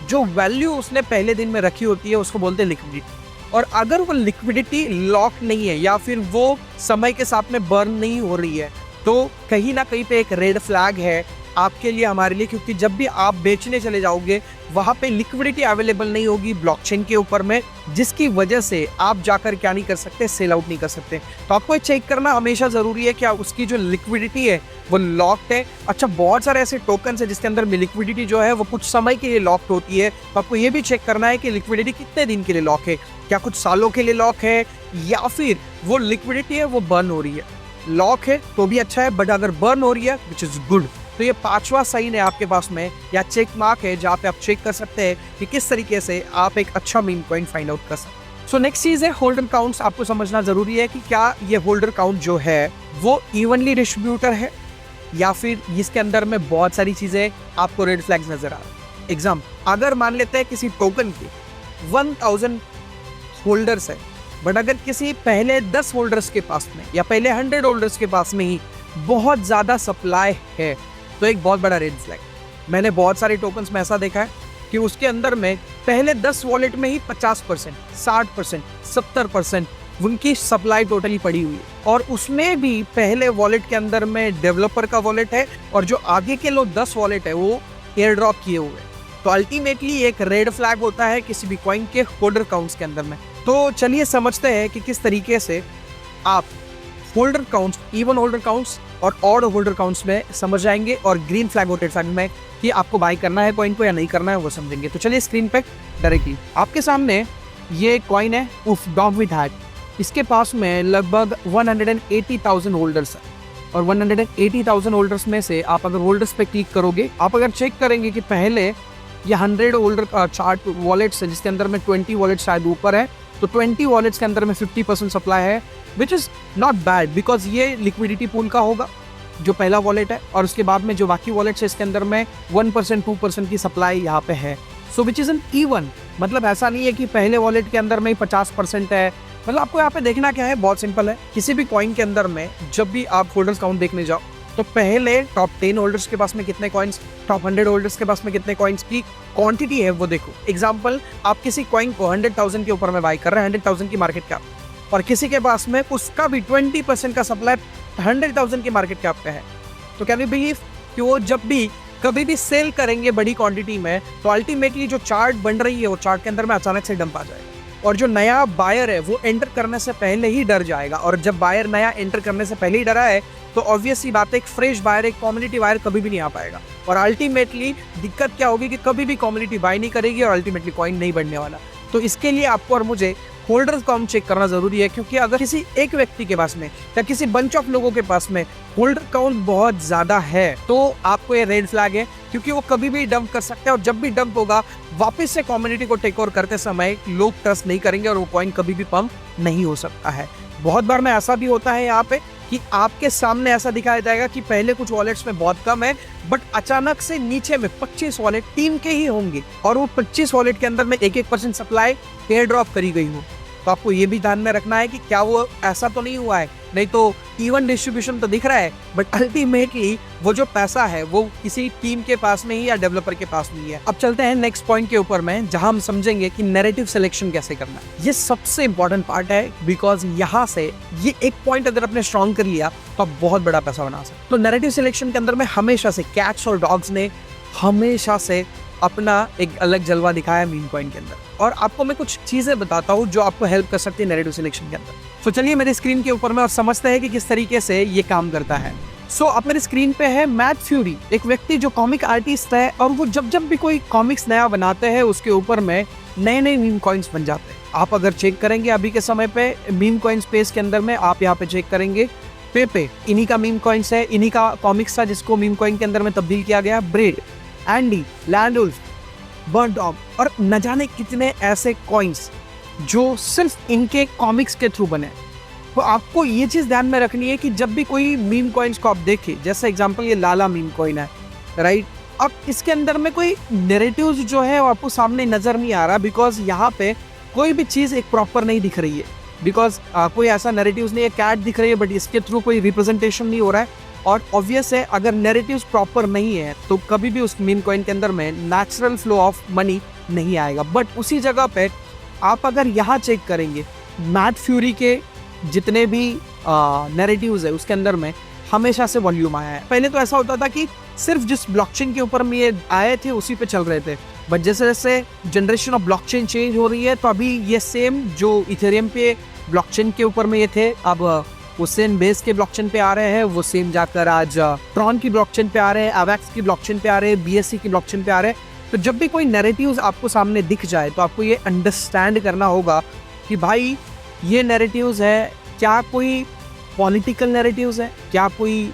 जो वैल्यू उसने पहले दिन में रखी होती है उसको बोलते हैं लिक्विडिटी। और अगर वो लिक्विडिटी लॉक नहीं है या फिर वो समय के साथ में बर्न नहीं हो रही है, तो कहीं ना कहीं पे एक रेड फ्लैग है आपके लिए, हमारे लिए, क्योंकि जब भी आप बेचने चले जाओगे वहाँ पे लिक्विडिटी अवेलेबल नहीं होगी ब्लॉकचेन के ऊपर में, जिसकी वजह से आप जाकर क्या नहीं कर सकते, सेल आउट नहीं कर सकते। तो आपको चेक करना हमेशा ज़रूरी है कि उसकी जो लिक्विडिटी है वो लॉक्ड है। अच्छा, बहुत सारे ऐसे टोकन है जिसके अंदर लिक्विडिटी जो है वो कुछ समय के लिए लॉक्ड होती है, तो आपको ये भी चेक करना है कि लिक्विडिटी कितने दिन के लिए लॉक है, क्या कुछ सालों के लिए लॉक है या फिर वो लिक्विडिटी है वो बर्न हो रही है। लॉक है तो भी अच्छा है, बट अगर बर्न हो रही है विच इज़ गुड, तो ये 5वां साइन है आपके पास में या चेक मार्क है जहाँ पे आप चेक कर सकते हैं कि किस तरीके से आप एक अच्छा मीम कॉइन फाइंड आउट कर सकते हैं। सो नेक्स्ट चीज़ है होल्डर काउंट्स। आपको समझना जरूरी है कि क्या ये होल्डर काउंट जो है वो इवनली डिस्ट्रीब्यूटर है या फिर इसके अंदर में बहुत सारी चीज़ें आपको रेड फ्लैग्स नजर आ रही है। एग्जाम्पल, अगर मान लेते हैं किसी टोकन के 1000 होल्डर्स है, बट अगर किसी पहले 10 होल्डर्स के पास में या पहले 100 होल्डर्स के पास में ही बहुत ज़्यादा सप्लाई है, तो एक बहुत बड़ा रेड फ्लैग। मैंने बहुत सारे टोकन्स में ऐसा देखा है कि उसके अंदर में पहले 10 वॉलेट में ही 50%, 60%, 70% उनकी सप्लाई टोटली पड़ी हुई है, और उसमें भी पहले वॉलेट के अंदर में डेवलपर का वॉलेट है और जो आगे के लोग 10 वॉलेट है वो एयर ड्रॉप किए हुए हैं। तो अल्टीमेटली एक रेड फ्लैग होता है किसी भी कॉइन के होल्डर काउंट्स के अंदर में। तो चलिए समझते हैं कि किस तरीके से आप holder counts, even holder counts और ऑड होल्डर काउंट्स में समझ जाएंगे, और ग्रीन फ्लैग और रेड फ्लैग में कि आपको बाय करना है कॉइन को या नहीं करना है वो समझेंगे। तो चलिए स्क्रीन पे डायरेक्टली आपके सामने ये कॉइन है उफ डॉग विद हैट। इसके पास में लगभग 180,000 होल्डर्स है, और 180,000 होल्डर्स में से आप अगर होल्डर्स पे क्लिक करोगे, आप अगर चेक करेंगे कि पहले ये 100 होल्डर का चार्ट वॉलेट्स है जिसके अंदर में 20 वॉलेट शायद ऊपर है, तो 20 वॉलेट्स के अंदर में 50% सप्लाई है, which is not bad because ये लिक्विडिटी पूल का होगा जो पहला वॉलेट है, और उसके बाद में जो बाकी वॉलेट्स है इसके अंदर में 1% 2% की सप्लाई यहाँ पे है। सो विच इज़ एन इवन, मतलब ऐसा नहीं है कि पहले वॉलेट के अंदर में 50% है। मतलब आपको यहाँ पे देखना क्या है, बहुत सिंपल है। किसी भी कॉइन के अंदर में जब भी आप होल्डर्स काउंट देखने जाओ तो पहले टॉप 10 होल्डर्स के पास में कितने कॉइन्स, टॉप 100 होल्डर्स के पास में कितने कॉइन्स की क्वांटिटी है वो देखो। एग्जांपल, आप किसी कॉइन को 100,000 के ऊपर में बाय कर रहे हैं, 100,000 की मार्केट कैप, और किसी के पास में उसका भी 20% का सप्लाई 100,000 की मार्केट कैप पे है, तो कैन यू बिलीव कि वो जब भी कभी भी सेल करेंगे बड़ी क्वांटिटी में, तो अल्टीमेटली जो चार्ट बन रही है वो चार्ट के अंदर में अचानक से डंप आ जाएगा, और जो नया बायर है वो एंटर करने से पहले ही डर जाएगा। और जब बायर नया एंटर करने से पहले ही डरा है तो ऑब्वियस सी बात है, एक फ्रेश बायर, एक कम्युनिटी बायर कभी भी नहीं आ पाएगा, और अल्टीमेटली दिक्कत क्या होगी कि कभी भी कम्युनिटी बाय नहीं करेगी और अल्टीमेटली कॉइन नहीं बढ़ने वाला। तो इसके लिए आपको और मुझे होल्डर्स काउंट चेक करना जरूरी है, क्योंकि अगर किसी एक व्यक्ति के पास में या किसी बंच ऑफ लोगों के पास में होल्डर काउंट बहुत ज्यादा है तो आपको ये रेड फ्लैग है, क्योंकि वो कभी भी डंप कर सकते हैं, और जब भी डंप होगा वापस से कम्युनिटी को टेक ओवर करते समय लोग ट्रस्ट नहीं करेंगे और वो कॉइन कभी भी पंप नहीं हो सकता है। बहुत बार में ऐसा भी होता है यहाँ पे कि आपके सामने ऐसा दिखाया जाएगा कि पहले कुछ वॉलेट्स में बहुत कम है, बट अचानक से नीचे में 25 वॉलेट टीम के ही होंगे, और वो 25 वॉलेट के अंदर में 1% सप्लाई एयर ड्रॉप करी गई हो। तो आपको ये भी ध्यान में रखना है कि क्या वो ऐसा तो नहीं हुआ है, नहीं तो इवन डिस्ट्रीब्यूशन तो दिख रहा है, बट अल्टीमेटली वो जो पैसा है वो किसी टीम के पास में ही या डेवलपर के पास नहीं है। अब चलते हैं नेक्स्ट पॉइंट के ऊपर में, जहां हम समझेंगे कि नैरेटिव सिलेक्शन कैसे करना है। ये सबसे इंपॉर्टेंट पार्ट है, बिकॉज यहाँ से ये एक पॉइंट अगर आपने स्ट्रॉन्ग कर लिया तो आप बहुत बड़ा पैसा बना सकते। तो नैरेटिव सिलेक्शन के अंदर में हमेशा से कैट्स और डॉग्स ने हमेशा से अपना एक अलग जलवा दिखाया मीम कॉइन के अंदर, और आपको मैं कुछ चीजें बताता हूँ जो आपको हेल्प कर सकती है नैरेटिव सिलेक्शन के अंदर। तो चलिए मेरी स्क्रीन के ऊपर में और समझते हैं कि किस तरीके से ये काम करता है। सो अब मेरी स्क्रीन पे है मैट फ्यूरी, एक व्यक्ति जो कॉमिक आर्टिस्ट है, और वो जब जब भी कोई कॉमिक्स नया बनाते हैं उसके ऊपर में नए नए मीम कॉइन्स बन जाते हैं। आप अगर चेक करेंगे अभी के समय पे मीम कॉइन स्पेस के अंदर में, आप यहाँ पे चेक करेंगे पेपे, इन्हीं का मीम कॉइन्स है, इन्हीं का कॉमिक्स था जिसको मीम कॉइन के अंदर में तब्दील किया गया। ब्रेड, एंडी, लैंडुल्फ, बर्न डॉग, और न जाने कितने ऐसे कॉइन्स जो सिर्फ इनके कॉमिक्स के थ्रू बने। तो आपको ये चीज़ ध्यान में रखनी है कि जब भी कोई मीम कॉइन्स को आप देखें, जैसे एग्जांपल ये लाला मीम कॉइन है, राइट, अब इसके अंदर में कोई नैरेटिव्स जो है वो आपको सामने नज़र नहीं आ रहा, बिकॉज यहाँ पे कोई भी चीज़ एक प्रॉपर नहीं दिख रही है। बिकॉज कोई ऐसा नैरेटिव्स नहीं है, कैट दिख रही है बट इसके थ्रू कोई रिप्रेजेंटेशन नहीं हो रहा है। और ऑब्वियस है अगर नैरेटिव्स प्रॉपर नहीं है तो कभी भी उस मीम कॉइन के अंदर में नेचुरल फ्लो ऑफ मनी नहीं आएगा। बट उसी जगह पे आप अगर यहाँ चेक करेंगे, मैट फ्यूरी के जितने भी नैरेटिव्स है उसके अंदर में हमेशा से वॉल्यूम आया है। पहले तो ऐसा होता था कि सिर्फ जिस ब्लॉकचेन के ऊपर में ये आए थे उसी पे चल रहे थे, बट जैसे जैसे जनरेशन ऑफ ब्लॉकचेन चेंज हो रही है तो अभी ये सेम जो इथेरियम पे ब्लॉकचेन के ऊपर में ये थे, अब वो सेम बेस के ब्लॉकचेन पे आ रहे हैं, वो सेम जाकर आज ट्रॉन की ब्लॉकचेन पे आ रहे हैं, अवैक्स की ब्लॉकचेन पे आ रहे हैं, BSC की ब्लॉकचेन पे आ रहे हैं। तो जब भी कोई नैरेटिव्स आपको सामने दिख जाए तो आपको ये अंडरस्टैंड करना होगा कि भाई ये नैरेटिव्स है, क्या कोई पॉलिटिकल नैरेटिव्स है, क्या कोई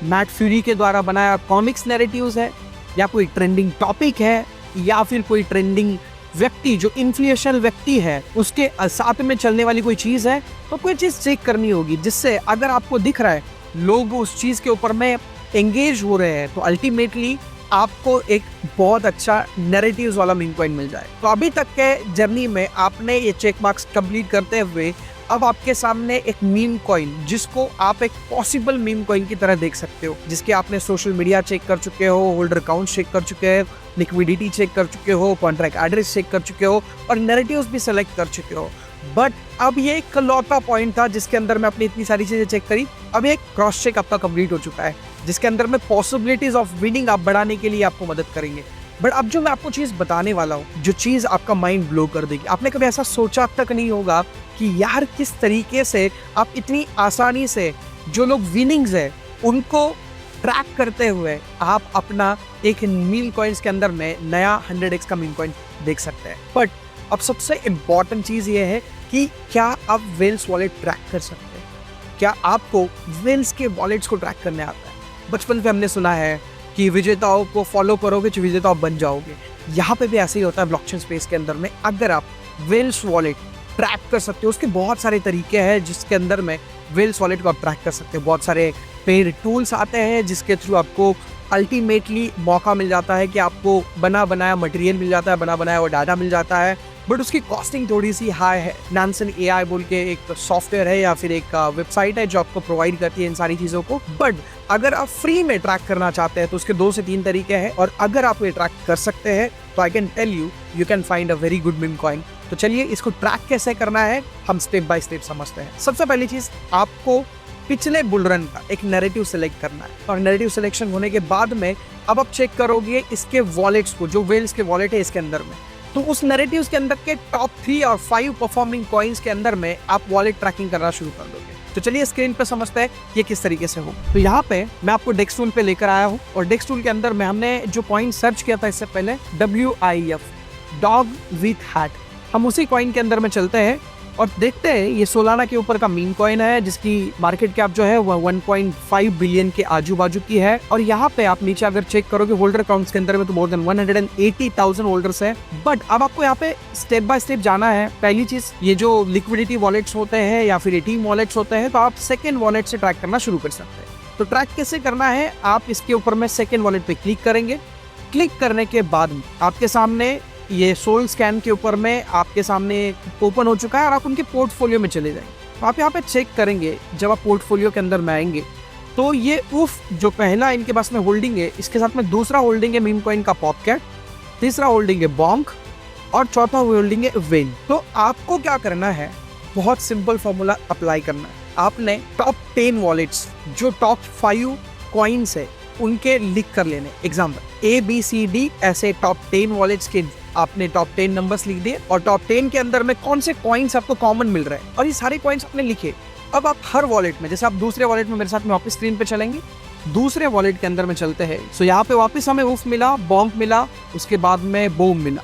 मैट फ्यूरी के द्वारा बनाया कॉमिक्स नैरेटिव्स है, या कोई ट्रेंडिंग टॉपिक है, या फिर कोई ट्रेंडिंग व्यक्ति जो इन्फ्लुएंशियल व्यक्ति है उसके साथ में चलने वाली कोई चीज़ है। तो कोई चीज़ चेक करनी होगी जिससे अगर आपको दिख रहा है लोग उस चीज़ के ऊपर में एंगेज हो रहे हैं तो अल्टीमेटली आपको एक बहुत अच्छा नैरेटिव्स वाला मीम कॉइन मिल जाए। तो अभी तक के जर्नी में आपने ये चेक मार्क्स कंप्लीट करते हुए अब आपके सामने एक मीम कॉइन जिसको आप एक पॉसिबल मीम कॉइन की तरह देख सकते हो, जिसके आपने सोशल मीडिया चेक कर चुके हो, होल्डर अकाउंट चेक कर चुके हो, लिक्विडिटी चेक कर चुके हो, कॉन्ट्रैक्ट एड्रेस चेक कर चुके हो और नैरेटिव्स भी सेलेक्ट कर चुके हो। बट अब ये एक इकलौता पॉइंट था जिसके अंदर मैं अपनी इतनी सारी चीजें चेक करी, अब एक क्रॉस चेक आपका कंप्लीट हो चुका है जिसके अंदर में पॉसिबिलिटीज ऑफ विनिंग आप बढ़ाने के लिए आपको मदद करेंगे। बट अब जो मैं आपको चीज बताने वाला हूँ, जो चीज आपका माइंड ब्लो कर देगी, आपने कभी ऐसा सोचा तक नहीं होगा कि यार किस तरीके से आप इतनी आसानी से जो लोग विनिंग्स है उनको ट्रैक करते हुए आप अपना एक मीम कॉइन्स के अंदर में नया 100x का मीम कॉइन देख सकते हैं। बट अब सबसे इम्पॉर्टेंट चीज ये है कि क्या आप वेल्स वॉलेट ट्रैक कर सकते हैं? क्या आपको वेल्स के वॉलेट्स को ट्रैक करने आता है? बचपन पे हमने सुना है कि विजेताओं को फॉलो करोगे तो विजेता बन जाओगे। यहाँ पे भी ऐसे ही होता है ब्लॉकचेन स्पेस के अंदर में। अगर आप वेल्स वॉलेट ट्रैक कर सकते हो, उसके बहुत सारे तरीके हैं जिसके अंदर में वेल्स वॉलेट को आप ट्रैक कर सकते हो। बहुत सारे पेड टूल्स आते हैं जिसके थ्रू आपको अल्टीमेटली मौका मिल जाता है कि आपको बना बनाया मटेरियल मिल जाता है, बना बनाया वो डाटा मिल जाता है, बट उसकी कॉस्टिंग थोड़ी सी हाई है। नैनसन AI बोल के एक सॉफ्टवेयर है या फिर एक वेबसाइट है जो आपको प्रोवाइड करती है इन सारी चीज़ों को। बट अगर आप फ्री में ट्रैक करना चाहते हैं तो उसके 2 से 3 तरीके हैं, और अगर आप ये ट्रैक कर सकते हैं तो I can tell you can find a very good meme coin. तो चलिए इसको ट्रैक कैसे करना है हम स्टेप बाय स्टेप समझते हैं। सबसे पहली चीज़, आपको पिछले बुल रन का एक नैरेटिव सेलेक्ट करना है, और नैरेटिव सिलेक्शन होने के बाद में अब आप चेक करोगे इसके वॉलेट्स को, जो वेल्स के वॉलेट है इसके अंदर में, तो उस नैरेटिव्स के अंदर के टॉप 3 और 5 परफॉर्मिंग कॉइन्स के अंदर में आप वॉलेट ट्रैकिंग करना शुरू कर दोगे। तो चलिए स्क्रीन पे समझते हैं ये किस तरीके से हो। तो यहाँ पे मैं आपको डेक्स टूल पे लेकर आया हूँ, और डेक्स टूल के अंदर में हमने जो कॉइन सर्च किया था इससे पहले, WIF, डॉग विथ हैट, हम उसी कॉइन के अंदर में चलते हैं और देखते हैं ये सोलाना के ऊपर का मीम कॉइन है जिसकी मार्केट कैप जो है वह 1.5 बिलियन के आजू बाजू की है। और यहाँ पे आप नीचे अगर चेक करोगे होल्डर अकाउंट्स के अंदर में तो मोर देन 180,000 होल्डर्स है। बट अब आपको यहाँ पे स्टेप बाय स्टेप जाना है। पहली चीज, ये जो लिक्विडिटी वॉलेट्स होते हैं या फिर ATM वॉलेट्स होते हैं तो आप सेकेंड वॉलेट से ट्रैक करना शुरू कर सकते हैं। तो ट्रैक कैसे करना है, आप इसके ऊपर में सेकेंड वॉलेट पे क्लिक करेंगे। क्लिक करने के बाद आपके सामने ये सोल स्कैन के ऊपर में आपके सामने ओपन हो चुका है और आप उनके पोर्टफोलियो में चले जाएंगे। तो आप यहाँ पे चेक करेंगे, जब आप पोर्टफोलियो के अंदर में आएंगे तो ये उफ जो पहला इनके पास में होल्डिंग है, इसके साथ में दूसरा होल्डिंग है मीम कॉइन का पॉपकैट, तीसरा होल्डिंग है बॉन्क और चौथा होल्डिंग है वेन। तो आपको क्या करना है, बहुत सिंपल फॉर्मूला अप्लाई करना है। आपने टॉप 10 वॉलेट्स जो टॉप 5 कॉइन्स है उनके लिख कर लेने। एग्जाम्पल ABCD ऐसे टॉप 10 वॉलेट्स के आपने टॉप 10 नंबर्स लिख दिए और टॉप 10 के अंदर में कौन से कॉइन्स आपको कॉमन मिल रहे हैं और ये सारे कॉइन्स आपने लिखे। अब आप हर वॉलेट में, जैसे आप दूसरे वॉलेट में मेरे साथ में वापस स्क्रीन पे चलेंगे, दूसरे वॉलेट के अंदर में चलते हैं। सो यहाँ पे वापस हमें उफ मिला, बॉन्क मिला, उसके बाद में बूम मिला।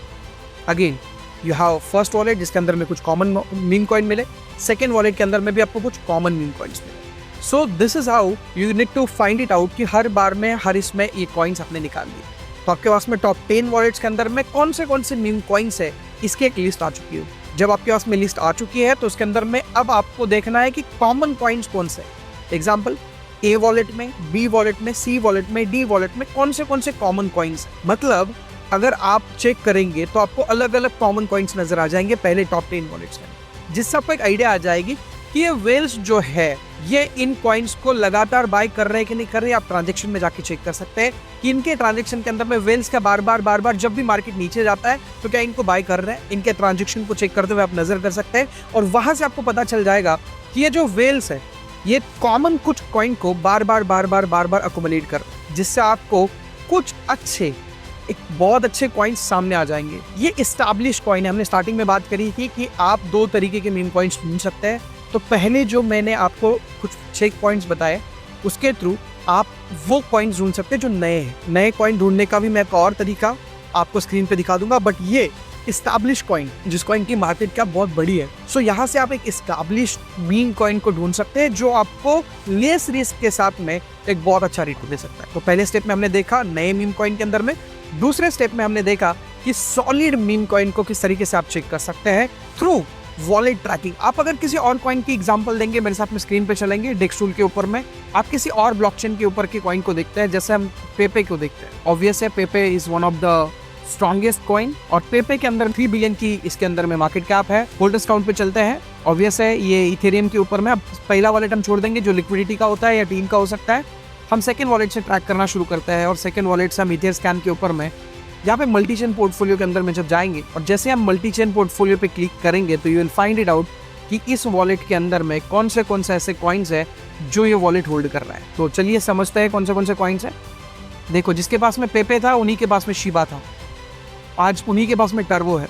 Again you have first wallet जिसके अंदर में कुछ कॉमन मीम कॉइन मिले, सेकेंड वॉलेट के अंदर में भी आपको कुछ कॉमन मीम कॉइन्स मिले। So this is how you need to find it out कि हर बार में हर इसमें ये कॉइन्स आपने निकाल दिए। तो आपके पास में टॉप 10 वॉलेट्स के अंदर में कौन से मीम कॉइन्स है इसकी एक लिस्ट आ चुकी है। जब आपके पास में लिस्ट आ चुकी है तो उसके अंदर में अब आपको देखना है कि कॉमन कॉइन्स कौन से। एग्जाम्पल A वॉलेट में, B वॉलेट में, C वॉलेट में, D वॉलेट में कौन से कॉमन कॉइन्स है। मतलब अगर आप चेक करेंगे तो आपको अलग अलग कॉमन कॉइन्स नजर आ जाएंगे पहले टॉप 10 वॉलेट्स में। जिससे आपको एक आइडिया आ जाएगी कि ये वेल्स जो है ये इन कॉइन्स को लगातार बाय कर रहे हैं कि नहीं कर रहे हैं। आप ट्रांजेक्शन में जाके चेक कर सकते हैं कि इनके ट्रांजेक्शन के अंदर में वेल्स का बार बार जब भी मार्केट नीचे जाता है तो क्या इनको बाय कर रहे हैं। इनके ट्रांजेक्शन को चेक करते हुए आप नजर कर सकते हैं और वहां से आपको पता चल जाएगा कि ये जो वेल्स है ये कॉमन कुछ कॉइन को बार बार अकोमोडेट कर, जिससे आपको कुछ अच्छे एक बहुत अच्छे कॉइन्स सामने आ जाएंगे। ये एस्टैब्लिश कॉइन है। हमने स्टार्टिंग में बात करी थी कि आप दो तरीके के मीम कॉइन्स ढूंढ सकते हैं। तो पहले जो मैंने आपको कुछ 6 पॉइंट्स बताए उसके थ्रू आप वो कॉइन्स ढूंढ सकते हैं जो नए हैं। नए कॉइन ढूंढने का भी मैं एक और तरीका आपको स्क्रीन पे दिखा दूंगा, बट ये एस्टैब्लिश कॉइन जिस कॉइन की मार्केट क्या बहुत बड़ी है, सो यहाँ से आप एक एस्टैब्लिश मीम कॉइन को ढूंढ सकते हैं जो आपको लेस रिस्क के साथ में एक बहुत अच्छा रिटर्न दे सकता है। तो पहले स्टेप में हमने देखा नए मीम कॉइन के अंदर में। दूसरे स्टेप में हमने देखा कि सॉलिड मीम कॉइन को किस तरीके से आप चेक कर सकते हैं थ्रू वॉलेट ट्रैकिंग। आप अगर किसी और कॉइन की एग्जांपल देंगे, मेरे साथ में स्क्रीन पे चलेंगे डेक्सटूल के ऊपर में, आप किसी और ब्लॉकचेन के ऊपर की कॉइन को देखते हैं, जैसे हम पेपे को देखते हैं। ऑब्वियस है Pepe is one of the strongest coin और पेपे के अंदर 3 बिलियन की इसके अंदर में मार्केट कैप है। होल्डर्स काउंट पे चलते हैं। ऑब्वियस है ये इथेरियम के ऊपर में। अब पहला वॉलेट हम छोड़ देंगे जो लिक्विडिटी का होता है या टीम का हो सकता है। हम सेकंड वॉलेट से ट्रैक करना शुरू करते हैं और सेकंड वॉलेट से हम इथेर स्कैन के ऊपर में यहाँ पे मल्टी चेन पोर्टफोलियो के अंदर में जब जाएंगे और जैसे हम मल्टी चेन पोर्टफोलियो पे क्लिक करेंगे तो you will find it out कि इस वॉलेट के अंदर में कौन से ऐसे कॉइन्स है जो ये वॉलेट होल्ड कर रहा है। तो चलिए समझते हैं कौन से कॉइन्स है। देखो जिसके पास में पेपे था उन्हीं के पास में शिबा था, आज उन्हीं के पास में टर्बो है।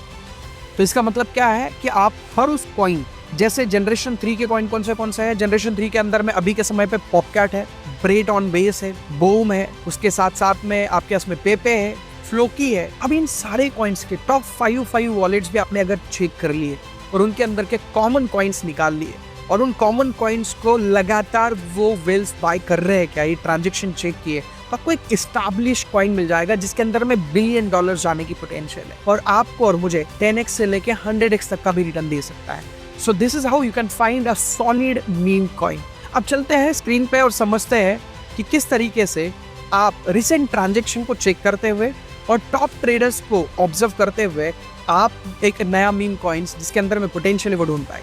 तो इसका मतलब क्या है कि आप हर उस कॉइन, जैसे जनरेशन 3 के कॉइन कौन से है, जनरेशन 3 के अंदर में अभी के समय पे पॉपकैट है, ब्रेड ऑन बेस है, बूम है, उसके साथ साथ में आपके पास में पेपे है, फ्लोकी है। अब इन सारे कॉइन्स के टॉप 5 वॉलेट्स भी आपने अगर चेक कर लिए और उनके अंदर के कॉमन कॉइन्स निकाल लिए और उन कॉमन कॉइन्स को लगातार वो वेल्स बाय कर रहे हैं क्या, ये ट्रांजेक्शन चेक किए, तो आपको एक एस्टैब्लिश कॉइन मिल जाएगा जिसके अंदर में $1 बिलियन जाने की पोटेंशियल है और आपको और मुझे 10x से लेके 100x तक का भी रिटर्न दे सकता है। सो this is how you can find a solid meme coin. अब चलते हैं स्क्रीन पे और समझते हैं कि किस तरीके से आप रिसेंट ट्रांजेक्शन को चेक करते हुए और टॉप ट्रेडर्स को ऑब्जर्व करते हुए आप एक नया मीम कॉइन्स जिसके अंदर में पोटेंशियल वो ढूंढ पाए।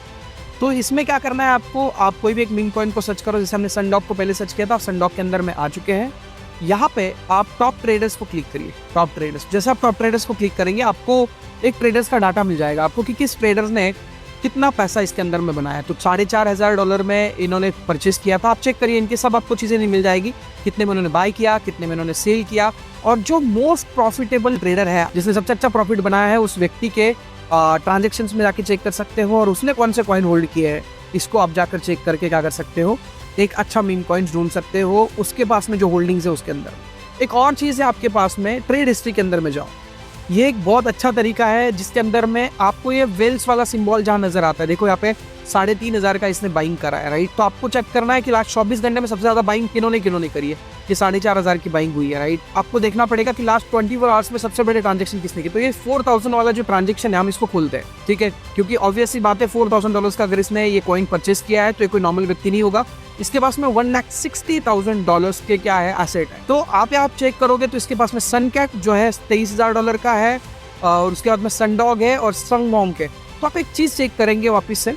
तो इसमें क्या करना है आपको, आप कोई भी एक मीम कॉइन को सर्च करो। जैसे हमने सनडॉग को पहले सर्च किया था, सनडॉग के अंदर में आ चुके हैं। यहाँ पे आप टॉप ट्रेडर्स को क्लिक करिए। टॉप ट्रेडर्स, जैसे आप टॉप ट्रेडर्स को क्लिक करेंगे आपको एक ट्रेडर्स का डाटा मिल जाएगा आपको कि किस ट्रेडर्स ने कितना पैसा इसके अंदर में बनाया। तो $4,500 में इन्होंने परचेस किया था। आप चेक करिए इनकी सब आपको चीज़ें नहीं मिल जाएगी, कितने में उन्होंने बाय किया, कितने में उन्होंने सेल किया, और जो मोस्ट प्रॉफिटेबल ट्रेडर है जिसने सबसे अच्छा प्रॉफिट बनाया है उस व्यक्ति के ट्रांजेक्शन्स में जाके चेक कर सकते हो और उसने कौन से कॉइन होल्ड किए हैं इसको आप जाकर चेक करके क्या कर सकते हो, एक अच्छा मीम कॉइन्स ढूंढ सकते हो उसके पास में जो होल्डिंग्स है उसके अंदर। एक और चीज़ है आपके पास में, ट्रेड हिस्ट्री के अंदर में जाओ। ये एक बहुत अच्छा तरीका है जिसके अंदर में आपको ये वेल्स वाला सिंबल जहाँ नजर आता है, देखो यहाँ पे 3,500 का इसने बाइंग करा है, राइट। तो आपको चेक करना है कि लास्ट 24 घंटे में सबसे ज्यादा बाइंग किन्होंने करी है। ये 4,500 की बाइंग हुई है, राइट। आपको देखना पड़ेगा कि लास्ट 24 आवर्स में सबसे बड़े ट्रांजेक्शन किसने की। तो ये 4,000 वाला जो ट्रांजेक्शन है हम इसको खोलते हैं, ठीक है, क्योंकि ऑब्वियसली बात है $4,000 का अगर इसने ये कॉइन परचेस किया है तो ये कोई नॉर्मल व्यक्ति नहीं होगा। इसके पास में $1,60,000 के क्या है एसेट है। तो आप यहाँ चेक करोगे तो इसके पास में सनकैट जो है $23,000 का है और उसके बाद में सनडॉग है और संगमोम के। तो आप एक चीज चेक करेंगे वापस से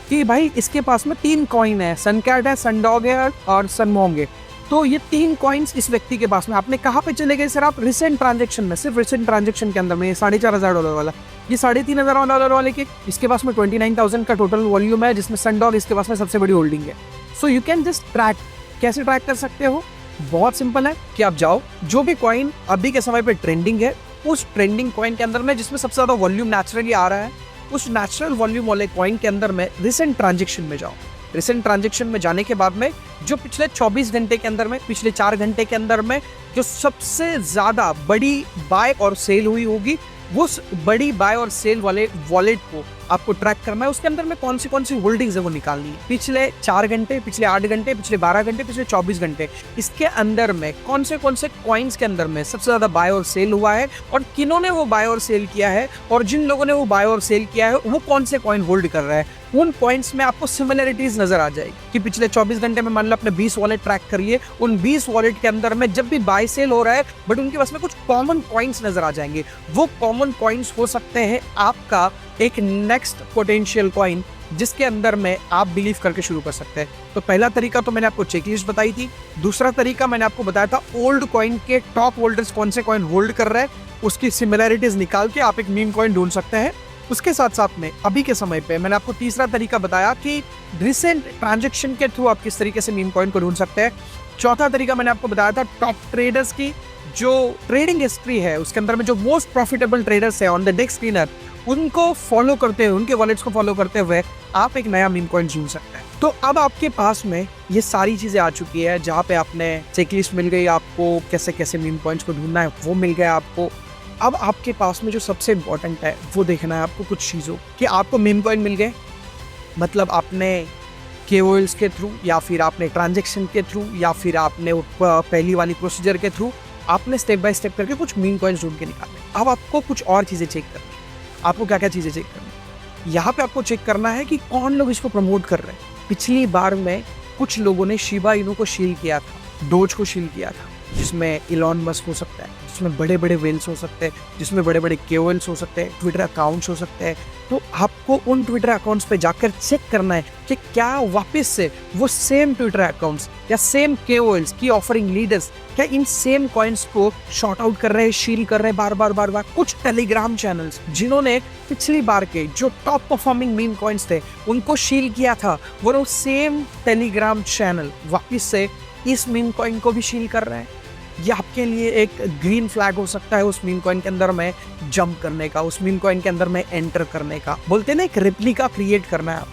कि भाई इसके पास में 3 कॉइन है, सनकैट है, सनडॉग है और सनमोम है। तो ये 3 कॉइन्स इस व्यक्ति के पास में। आपने कहाँ पे चले गए सर? आप रिसेंट ट्रांजेक्शन में, सिर्फ रिसेंट ट्रांजेक्शन के अंदर में $4,500 वाला, ये $3,500 वाले के इसके पास में 29,000 का टोटल वॉल्यूम है जिसमें सनडॉग इसके पास में सबसे बड़ी होल्डिंग है। So you can just track. कैसे ट्रैक कर सकते हो? बहुत सिंपल है कि आप जाओ, जो भी कॉइन अभी के समय पे ट्रेंडिंग है उस ट्रेंडिंग कॉइन के अंदर में जिसमें सबसे ज्यादा वॉल्यूम नेचुरली आ रहा है, उस नेचुरल वॉल्यूम वाले कॉइन के अंदर में रिसेंट ट्रांजेक्शन में जाओ। रिसेंट ट्रांजेक्शन में जाने के बाद में जो पिछले 24 घंटे के अंदर में, पिछले 4 घंटे के अंदर में जो सबसे ज्यादा बड़ी बाय और सेल हुई होगी, उस बड़ी बाय और सेल वाले वॉलेट को आपको ट्रैक करना है। उसके अंदर में कौन सी होल्डिंग्स है वो निकालनी है। पिछले 4 घंटे, पिछले 8 घंटे, पिछले 12 घंटे, पिछले 24 घंटे, इसके अंदर में कौन से कॉइन्स के अंदर में सबसे ज्यादा बाय और सेल हुआ है और किन्होंने वो बाय और सेल किया है और जिन लोगों ने वो बाय और सेल किया है वो कौन से कॉइन होल्ड कर रहा है। उन पॉइंट्स में आपको सिमिलरिटीज नजर आ जाएगी कि पिछले 24 घंटे में मान लो आपने 20 वॉलेट ट्रैक करिए, उन 20 वॉलेट के अंदर में जब भी बाय सेल हो रहा है बट उनके पास में कुछ कॉमन पॉइंट्स नजर आ जाएंगे। वो कॉमन पॉइंट्स हो सकते हैं आपका एक नेक्स्ट पोटेंशियल कॉइन जिसके अंदर में आप बिलीव करके शुरू कर सकते हैं। तो पहला तरीका तो मैंने आपको चेकलिस्ट बताई थी। दूसरा तरीका मैंने आपको बताया था ओल्ड कॉइन के टॉप होल्डर्स कौन से कॉइन होल्ड कर रहे हैं, उसकी सिमिलरिटीज निकाल के आप एक मीम कॉइन ढूंढ सकते हैं। उसके साथ साथ में अभी के समय पे मैंने आपको तीसरा तरीका बताया कि रिसेंट ट्रांजैक्शन के थ्रू आप किस तरीके से मीम कॉइन को ढूंढ सकते हैं। चौथा तरीका मैंने आपको बताया था टॉप ट्रेडर्स की जो ट्रेडिंग हिस्ट्री है उसके अंदर में जो मोस्ट प्रॉफिटेबल ट्रेडर्स है ऑन द डेस्क स्क्रीनर, उनको फॉलो करते हुए, उनके वॉलेट्स को फॉलो करते हुए आप एक नया मीम कॉइन ढूंढ सकते हैं। तो अब आपके पास में ये सारी चीजें आ चुकी है, जहाँ पे आपने चेकलिस्ट मिल गई, आपको कैसे कैसे मीम कॉइन्स को ढूंढना है वो मिल गया आपको। अब आपके पास में जो सबसे इम्पोर्टेंट है वो देखना है आपको कुछ चीज़ों कि आपको मीम कॉइन मिल गए, मतलब आपने KOLs के थ्रू या फिर आपने ट्रांजैक्शन के थ्रू या फिर आपने पहली वाली प्रोसीजर के थ्रू आपने स्टेप बाय स्टेप करके कुछ मीम कॉइन्स ढूंढ के निकाले। अब आपको कुछ और चीज़ें चेक करनी है। आपको क्या क्या चीज़ें चेक करनी है, यहाँ पे आपको चेक करना है कि कौन लोग इसको प्रमोट कर रहे हैं। पिछली बार में कुछ लोगों ने शिबा इनू को शील किया था, डोज को शील किया था, जिसमें इलॉन मस्क हो सकता है, जिसमें बड़े बड़े वेल्स हो सकते हैं, जिसमें बड़े बड़े KOLs हो सकते हैं, ट्विटर अकाउंट्स हो सकते हैं। तो आपको उन ट्विटर अकाउंट्स पे जाकर चेक करना है कि क्या वापस से वो सेम ट्विटर अकाउंट्स या सेम KOLs की ऑफरिंग लीडर्स क्या इन सेम कॉइन्स को शॉर्ट आउट कर रहे हैं, शील कर रहे हैं बार बार। कुछ टेलीग्राम चैनल्स जिन्होंने पिछली बार के जो टॉप परफॉर्मिंग मीम कॉइन्स थे उनको शील किया था, वो सेम टेलीग्राम चैनल वापस से इस मीम कॉइन को भी शील कर रहे हैं। ये आपके लिए एक ग्रीन फ्लैग हो सकता है उस मीम कॉइन के अंदर में जंप करने का, उस मीम कॉइन के अंदर में एंटर करने का। बोलते हैं ना एक रेप्लिका क्रिएट करना है,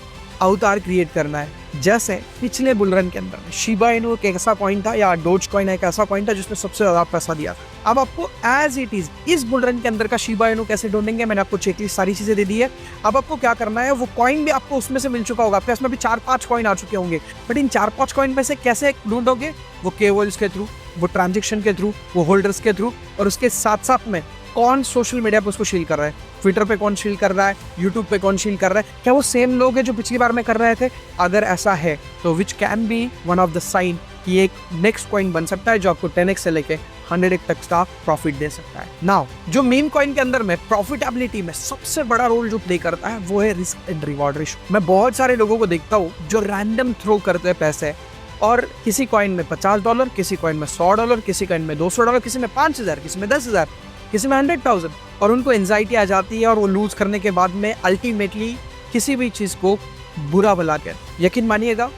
अवतार क्रिएट करना है। जैसे पिछले बुलरन के अंदर में शिबा इनू एक ऐसा कॉइन था या डोज कॉइन एक ऐसा कॉइन था जिसमें सबसे ज्यादा पैसा दिया था। अब आपको एज इट इज इस बुलरन के अंदर का शिबा इनू कैसे ढूंढेंगे, मैंने आपको चेकलिस्ट सारी चीजें दे दी है। अब आपको क्या करना है, वो कॉइन भी आपको उसमें से मिल चुका होगा, आपके इसमें भी 4-5 कॉइन आ चुके होंगे, बट इन 4-5 कॉइन में से कैसे ढूंढोगे, वो KOLs के थ्रू, वो ट्रांजेक्शन के थ्रू, वो होल्डर्स के थ्रू, और उसके साथ साथ में कौन सोशल मीडिया पे उसको शील कर रहा है, ट्विटर पे कौन शील कर रहा है, यूट्यूब पे कौन शील कर रहा है, क्या वो सेम लोग हैं जो पिछली बार में कर रहे थे। अगर ऐसा है तो which can be one of the sign कि एक नेक्स्ट कॉइन बन सकता है जो आपको 10x से लेके 100x तक का प्रॉफिट दे सकता है। नाउ जो मीम कॉइन के अंदर में प्रॉफिटेबिलिटी में सबसे बड़ा रोल जो प्ले करता है वो है रिस्क एंड रिवॉर्ड रेशियो। मैं बहुत सारे लोगों को देखता हूँ जो रैंडम थ्रो करते हैं पैसे, और किसी कॉइन में $50, किसी कॉइन में $100, किसी कॉइन में $200, किसी में 5000, किसी में 10,000, किसी में 100,000, और उनको एंजाइटी आ जाती है और वो लूज करने के बाद में अल्टीमेटली किसी भी चीज़ को बुरा भला कर। यकीन मानिएगा,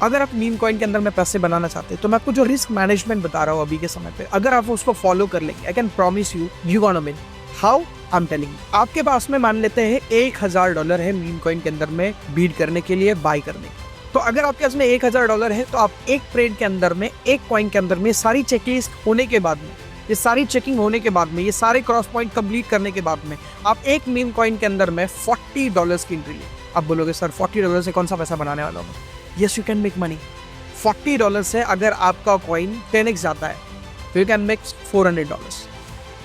अगर आप मीम कॉइन के अंदर में पैसे बनाना चाहते हैं तो मैं आपको जो रिस्क मैनेजमेंट बता रहा हूँ अभी के समय पे, अगर आप उसको फॉलो कर लेंगे, I can promise you gonna win. How? I am telling you. आपके पास में मान लेते हैं $1000 है मीम कॉइन के अंदर में बीट करने के लिए, बाय करने के। तो अगर आपके पास में $1000 है तो आप एक ट्रेड के अंदर में, एक कॉइन के अंदर में सारी चेकलिस्ट होने के बाद में, ये सारी चेकिंग होने के बाद में, ये सारे क्रॉस पॉइंट कंप्लीट करने के बाद में आप एक मीम कॉइन के अंदर में $40 की एंट्री ले। आप बोलोगे सर $40 से कौन सा पैसा बनाने वाला हूँ? Yes, you can make money. $40 से अगर आपका कॉइन 10x जाता है तो यू कैन मेक $400।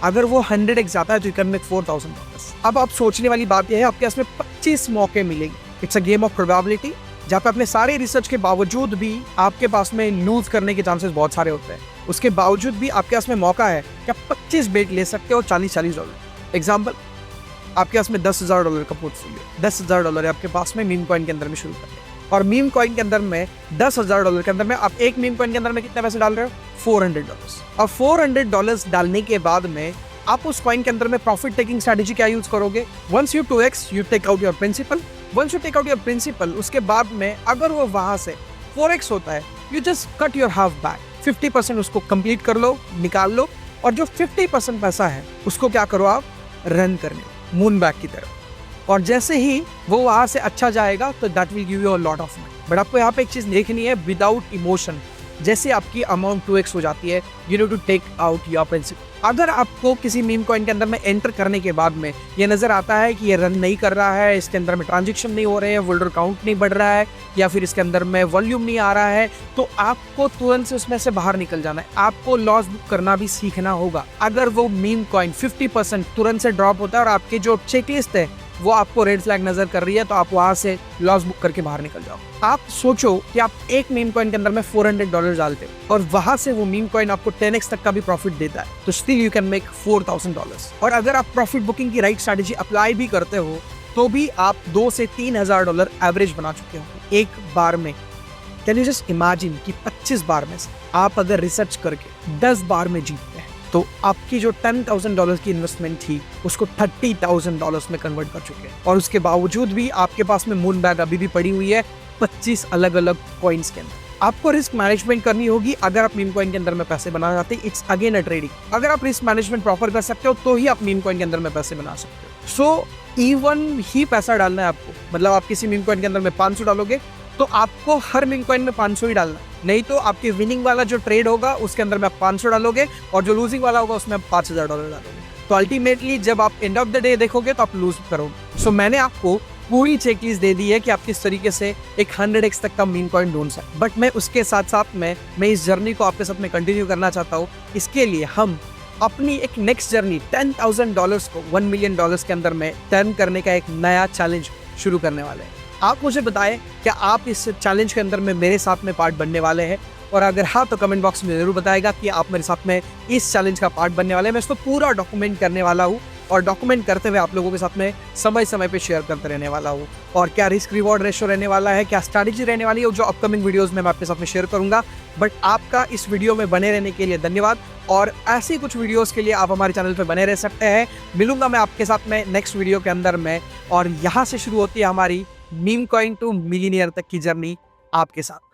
अगर वो 100x जाता है तो यू कैन मेक $4,000। अब आप सोचने वाली बात यह है, आपके पास में 25 मौके मिलेंगे। It's a game of probability, जहाँ पे अपने सारे रिसर्च के बावजूद भी आपके पास में लूज करने के चांसेस बहुत सारे होते हैं। उसके बावजूद भी आपके पास में मौका है कि आप 25 बेट ले सकते हो $40 एग्जाम्पल, आपके पास में $10,000 का पोर्टफोलियो, $10,000 है आपके पास में मीम कॉइन के अंदर में शुरू करते हैं, और मीम कॉइन के अंदर में $10,000 के अंदर में आप एक मीम कॉइन के अंदर में कितने पैसे डाल रहे हो? $400। और $400 डालने के बाद में आप उस कॉइन के अंदर में प्रॉफिट टेकिंग स्ट्रेटेजी क्या यूज करोगे? Once you 2x you take out your principal, once you take out your principal, उसके बाद में अगर वो वहां से 4x होता है, you just cut your half back, 50% उसको कंप्लीट कर लो, निकाल लो, और जो 50% पैसा है उसको क्या करो, आप रन करने मून बैक की तरफ, और जैसे ही वो वहां से अच्छा जाएगा तो that will give you a lot of money. But आपको यहाँ पे एक चीज देखनी है, विदाउट इमोशन, जैसे आपकी अमाउंट 2x हो जाती है, you need to take out your principal. अगर आपको किसी मीम कॉइन के अंदर में एंटर करने के बाद में ये नजर आता है कि ये रन नहीं कर रहा है, इसके अंदर में ट्रांजेक्शन नहीं हो रहे हैं, होल्डर काउंट नहीं बढ़ रहा है, या फिर इसके अंदर में वॉल्यूम नहीं आ रहा है, तो आपको तुरंत से उसमें से बाहर निकल जाना है। आपको लॉस बुक करना भी सीखना होगा। अगर वो मीम कॉइन 50% तुरंत से ड्रॉप होता है और आपके जो चेकलिस्ट है वो आपको रेड फ्लैग नजर कर रही है तो आप वहां से लॉस बुक करके बाहर निकल जाओ। आप सोचो कि आप एक मीम कॉइन के अंदर में $400 डालते हो और वहां से वो मीम कॉइन आपको 10x तक का भी प्रॉफिट देता है, तो स्टिल यू कैन मेक $4,000। और अगर आप प्रॉफिट बुकिंग की राइट स्ट्रैटेजी अप्लाई भी करते हो तो भी आप $2,000 से $3,000 एवरेज बना चुके हो एक बार में। कैन यू जस्ट इमेजिन कि 25 बार में से आप अगर रिसर्च करके 10 बार में जीतते हैं तो आपकी जो $10,000 की इन्वेस्टमेंट थी उसको $30,000 में कन्वर्ट कर चुके हैं। और उसके बावजूद भी आपके पास में मून बैग अभी भी पड़ी हुई है 25 अलग अलग कॉइन्स के अंदर। आपको रिस्क मैनेजमेंट करनी होगी अगर आप मीम कॉइन के अंदर में पैसे बनाना चाहते हैं। It's again a trading. अगर आप रिस्क मैनेजमेंट प्रॉपर कर सकते हो तो ही आप मीम कॉइन के अंदर में पैसे बना सकते हो। सो इवन ही पैसा डालना है आपको, मतलब आप किसी मीम कॉइन के अंदर में 500 डालोगे तो आपको हर मीम कॉइन में 500 ही डालना, नहीं तो आपके विनिंग वाला जो ट्रेड होगा उसके अंदर में आप 500 डालोगे और जो लूजिंग वाला होगा उसमें आप $5,000 डालोगे। तो अल्टीमेटली जब आप एंड ऑफ द डे देखोगे तो आप लूज करोगे। सो मैंने आपको पूरी चेकलिस्ट दे दी है कि आप किस तरीके से एक 100x तक का मीम कॉइन ढूंढ सकते। बट मैं उसके साथ साथ मैं इस जर्नी को आपके साथ में कंटिन्यू करना चाहता हूँ। इसके लिए हम अपनी एक नेक्स्ट जर्नी $10,000 को $1 million के अंदर में टर्न करने का एक नया चैलेंज शुरू करने वाले हैं। आप मुझे बताएं क्या आप इस चैलेंज के अंदर में मेरे साथ में पार्ट बनने वाले हैं, और अगर हाँ तो कमेंट बॉक्स में जरूर बताएगा कि आप मेरे साथ में इस चैलेंज का पार्ट बनने वाले हैं। मैं इसको पूरा डॉक्यूमेंट करने वाला हूँ और डॉक्यूमेंट करते हुए आप लोगों के साथ में समय समय पे शेयर करते रहने वाला हूँ। और क्या रिस्क रिवॉर्ड रेशो रहने वाला है, क्या स्ट्रैटेजी रहने वाली है, जो अपकमिंग वीडियोस में मैं आपके साथ में शेयर करूंगा। बट आपका इस वीडियो में बने रहने के लिए धन्यवाद, और ऐसी कुछ वीडियोस के लिए आप हमारे चैनल पे बने रह सकते हैं। मिलूंगा मैं आपके साथ में नेक्स्ट वीडियो के अंदर में, और यहाँ से शुरू होती है हमारी मीम कॉइन टू मिलियनियर तक की जर्नी आपके साथ।